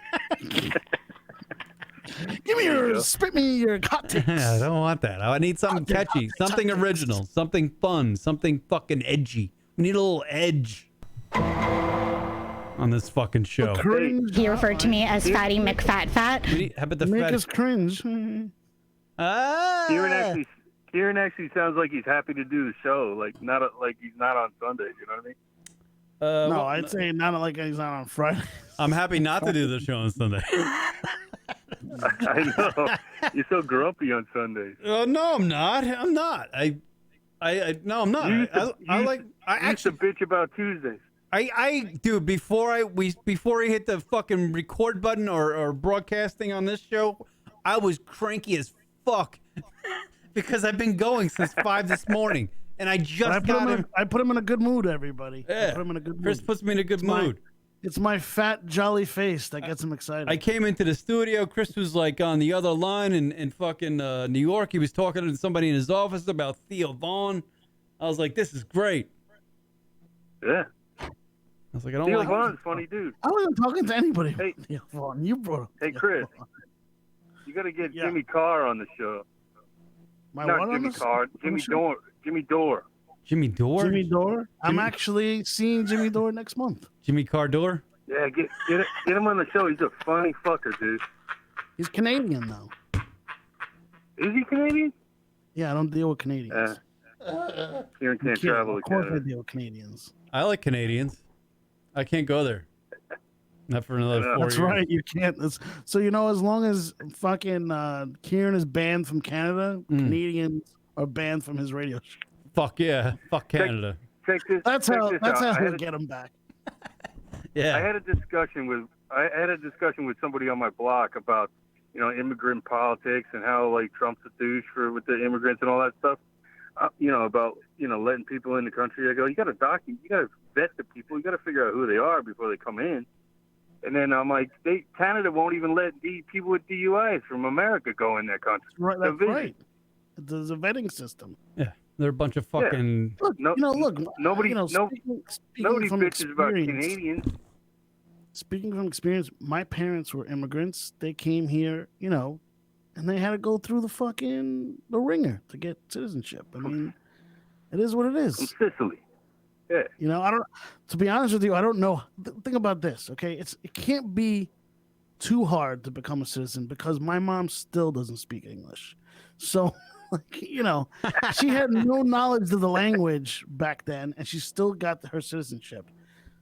Spit me your hot takes. I don't want that. I need something catchy, something original, something fun, something fucking edgy. We need a little edge on this fucking show. He referred to me as Fatty McFatFat. How about the Make us cringe. Kieran actually sounds like he's happy to do the show, like he's not on Sundays. You know what I mean? No, I'd say not like he's not on Friday. I'm happy not to do the show on Sunday. I know. You're so grumpy on Sundays. No, I'm not. I'm not. No, I'm not. I used to bitch about Tuesdays. Dude, before he hit the fucking record button or broadcasting on this show, I was cranky as fuck because I've been going since 5 this morning. and I just I put him in a good mood, everybody. Yeah. I put him in a good mood. Chris puts me in a good mood. It's my fat, jolly face that gets him excited. I came into the studio. Chris was like on the other line in fucking New York. He was talking to somebody in his office about Theo Vaughn. I was like, this is great. Yeah. I was like, I don't Theo like Vaughn's a funny dude. I wasn't talking to anybody about Theo Vaughn. You brought him. Hey, Chris. You got to get Jimmy Carr on the show. My Not what on Jimmy the Carr. Jimmy Dore. Jimmy Dore. Jimmy Dore? Jimmy Dore? I'm actually seeing Jimmy Dore next month. Jimmy Carr Dore? Yeah, get him on the show. He's a funny fucker, dude. He's Canadian, though. Is he Canadian? Yeah, I don't deal with Canadians. Kieran can't travel to Of course I Canada. deal with Canadians. I like Canadians. I can't go there. Not for another 4 years. That's right. You can't. So, as long as fucking Kieran is banned from Canada, Canadians are banned from his radio show. Fuck yeah. Fuck Canada. Check this. That's check how this that's out. how he'll get him back. Yeah. I had a discussion with somebody on my block about immigrant politics and how like Trump's a douche with the immigrants and all that stuff. About letting people in the country. I go, you got to vet the people. You got to figure out who they are before they come in. And then I'm like, Canada won't even let people with DUIs from America go in their country. Right, that's right. There's a vetting system. Yeah, they're a bunch of fucking. Look, nobody speaking from bitches about experience- Canadians. Speaking from experience, my parents were immigrants. They came here, and they had to go through the ringer to get citizenship. I mean, it is what it is. From Sicily. Yeah. I don't. To be honest with you, I don't know. Think about this, okay? It can't be too hard to become a citizen because my mom still doesn't speak English. So, she had no knowledge of the language back then, and she still got her citizenship.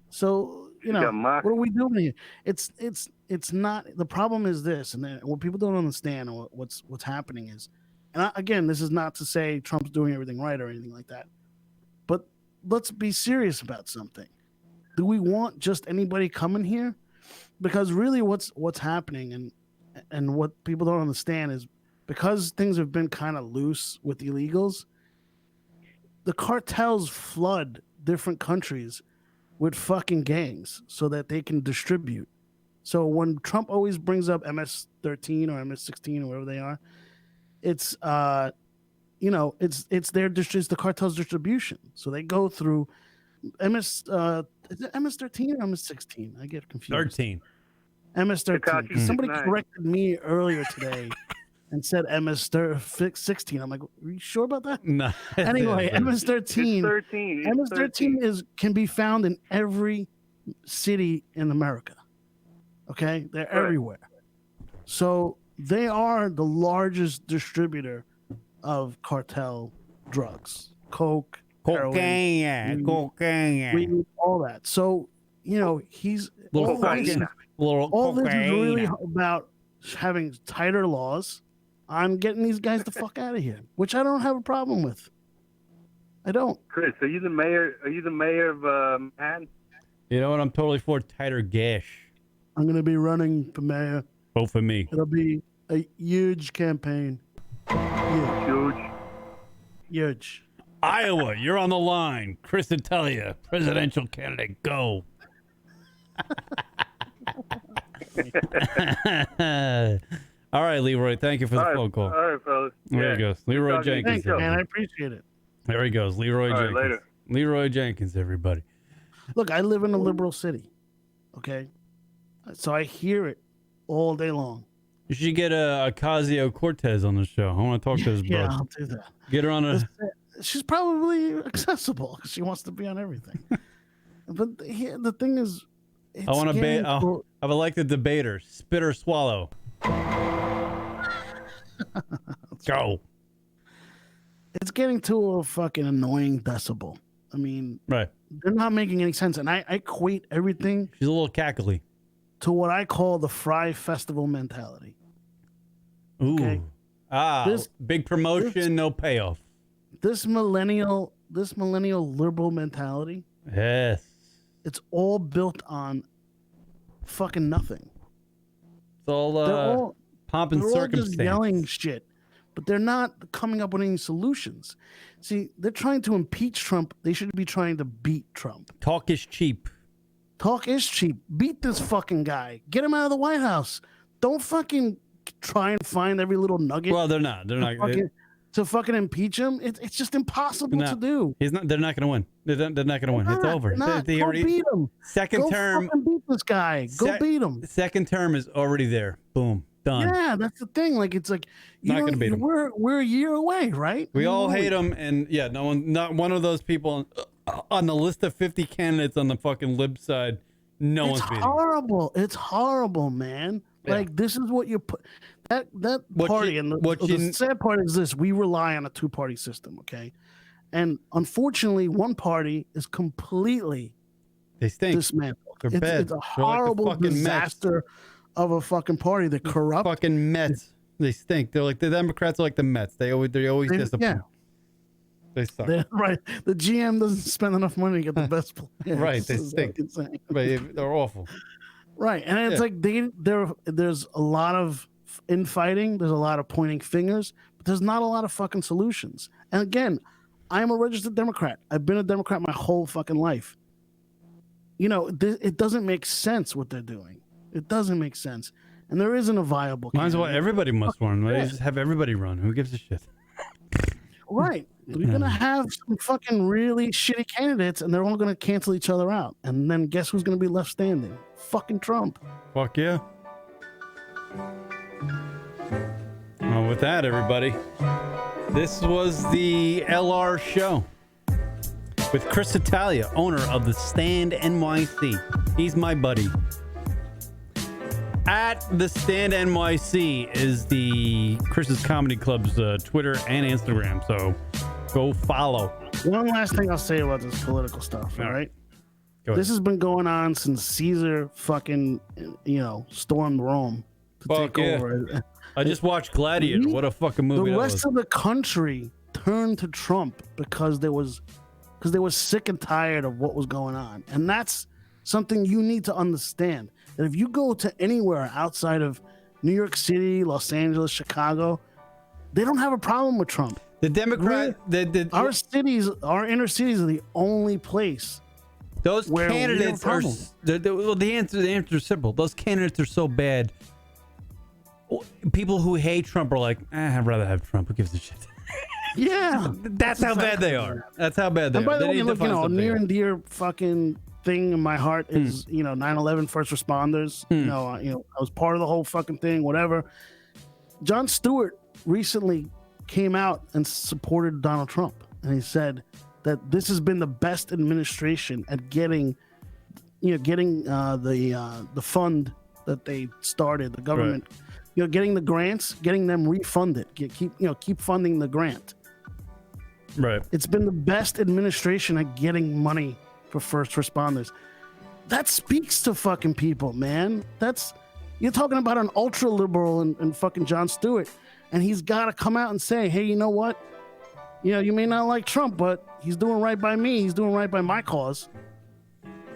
So, what are we doing here? It's not. The problem is this, and then what people don't understand, or what's happening is, and again, this is not to say Trump's doing everything right or anything like that, but let's be serious about something. Do we want just anybody coming here? Because really, what's happening, and what people don't understand is because things have been kind of loose with the illegals, the cartels flood different countries with fucking gangs so that they can distribute. So when Trump always brings up MS-13 or MS-16 or whatever they are, it's it's the cartel's distribution. So they go through is it MS-13 or MS-16? I get confused. 13. MS-13. Somebody corrected me earlier today and said MS-16. I'm like, are you sure about that? No. Anyway, MS-13. It's 13. MS-13 can be found in every city in America. Okay? They're everywhere. So they are the largest distributor of cartel drugs. Cocaine, weed, all that. So, he's all this is really about having tighter laws on getting these guys the fuck out of here, which I don't have a problem with. I don't. Chris, are you the mayor of Manhattan? You know what? I'm totally for tighter gash. I'm going to be running for mayor. Vote for me. It'll be a huge campaign. Huge. Iowa, you're on the line. Chris Italia, presidential candidate, go. All right, Leroy, thank you for the phone call. All right, fellas. There he goes. Leroy Jenkins. Thanks, man. I appreciate it. There he goes. Leroy Jenkins. Later. Leroy Jenkins, everybody. Look, I live in a liberal city. Okay? So I hear it all day long. You should get Ocasio-Cortez on the show. I want to talk to this bro. Yeah, I'll do that. Get her on a... She's probably accessible because she wants to be on everything. But the thing is, I want to I would like the debater. Spit or swallow. Go. It's getting to a fucking annoying decibel. I mean, right. They're not making any sense. And I equate everything. She's a little cackly. To what I call the Fry Festival mentality. Ooh. Okay? Big promotion, no payoff. This millennial liberal mentality. Yes. It's all built on fucking nothing. It's all pomp and circumstance. They're all just yelling shit. but they're not coming up with any solutions. See, they're trying to impeach Trump. They should be trying to beat Trump. Talk is cheap. Talk is cheap. Beat this fucking guy. Get him out of the White House. Don't fucking try and find every little nugget. Well, they're not. They're not. To fucking impeach him, it's just impossible to do. He's not. They're not going to win. They're not going to win. It's over. They already beat him. Second Go term. Fucking beat this guy. Go beat him. Second term is already there. Boom. Done. Yeah, that's the thing. Like it's like not going to beat him. We're a year away, right? We all hate him, and yeah, not one of those people on the list of 50 candidates on the fucking lib side. No one's beating. It's horrible. It's horrible, man. Yeah. Like this is what you put that party and the sad part is this: we rely on a two-party system, okay? And unfortunately, one party is completely dismantled. It's a horrible disaster of a fucking party. They're corrupt. Fucking Mets. They stink. They're like the Democrats are like the Mets. They always disappoint. Yeah. They suck. Right. The GM doesn't spend enough money to get the best players. Right. They stink. They're awful. Right. And it's like there's a lot of infighting. There's a lot of pointing fingers, but there's not a lot of fucking solutions. And again, I'm a registered Democrat. I've been a Democrat my whole fucking life. You know, it doesn't make sense what they're doing. It doesn't make sense. And there isn't a viable candidate. Might as well everybody must run. They just have everybody run. Who gives a shit? Right. We're going to have some fucking really shitty candidates, and they're all going to cancel each other out. And then guess who's going to be left standing? Fucking Trump. Fuck yeah. Well, with that, everybody, this was the LR show with Chris Italia, owner of the Stand NYC. He's my buddy. At the Stand NYC is the Chris's Comedy Club's Twitter and Instagram. So go follow. One last thing I'll say about this political stuff. All right. This has been going on since Caesar fucking, stormed Rome to take over. I just watched Gladiator. What a fucking movie! The rest of the country turned to Trump because they were sick and tired of what was going on, and that's something you need to understand. That if you go to anywhere outside of New York City, Los Angeles, Chicago, they don't have a problem with Trump. The Democrat, our inner cities are the only place. Those candidates are the answer is simple. Those candidates are so bad. People who hate Trump are like, I'd rather have Trump. Who gives a shit? Yeah, that's how bad they are. That's how bad they are. By the way, look, near and dear fucking thing in my heart is 9/11 first responders. I was part of the whole fucking thing. Whatever. Jon Stewart recently came out and supported Donald Trump, and he said that this has been the best administration at getting the fund that they started, the government, getting the grants, getting them refunded, keep funding the grant. Right. It's been the best administration at getting money for first responders. That speaks to fucking people, man. You're talking about an ultra liberal and fucking Jon Stewart, and he's got to come out and say, hey, you know what? You may not like Trump, but he's doing right by me. He's doing right by my cause.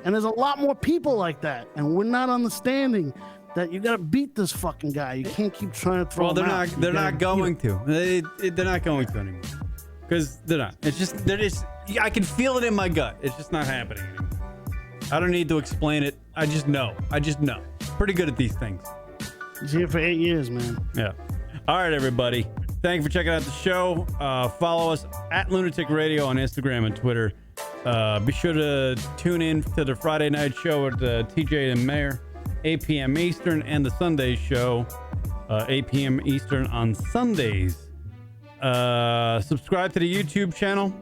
And there's a lot more people like that, and we're not understanding that you got to beat this fucking guy. You can't keep trying to throw him out. They're not going to. They're not going to anymore. Because they're not. They're just. I can feel it in my gut. It's just not happening anymore. I don't need to explain it. I just know. Pretty good at these things. He's here for 8 years, man. Yeah. All right, everybody. Thank you for checking out the show. Follow us at Lunatic Radio on Instagram and Twitter. Be sure to tune in to the Friday night show with TJ and Mayor, 8 p.m. Eastern, and the Sunday show, 8 p.m. Eastern on Sundays. Subscribe to the YouTube channel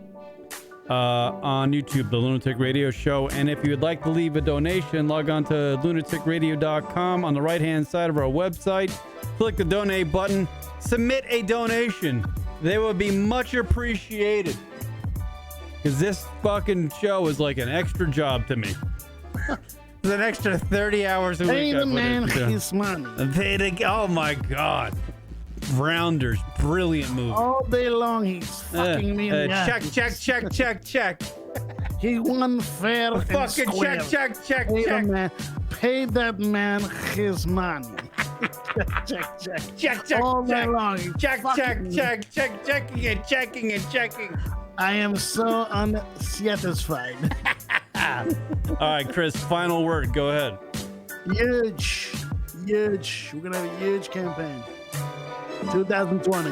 on YouTube, the Lunatic Radio Show. And if you would like to leave a donation, log on to lunaticradio.com. On the right-hand side of our website, click the donate button. Submit a donation. They would be much appreciated. Because this fucking show is like an extra job to me. It's an extra 30 hours a week. Pay the man his money. Oh my God. Rounders, brilliant movie. All day long, he's fucking me in the eye. Check. He won fair and fucking square. check. Pay that man his money. check, all night check. long. Check, checking and checking. I am so unsatisfied. All right, Chris, final word. Go ahead. Huge. We're gonna have a huge campaign. 2020.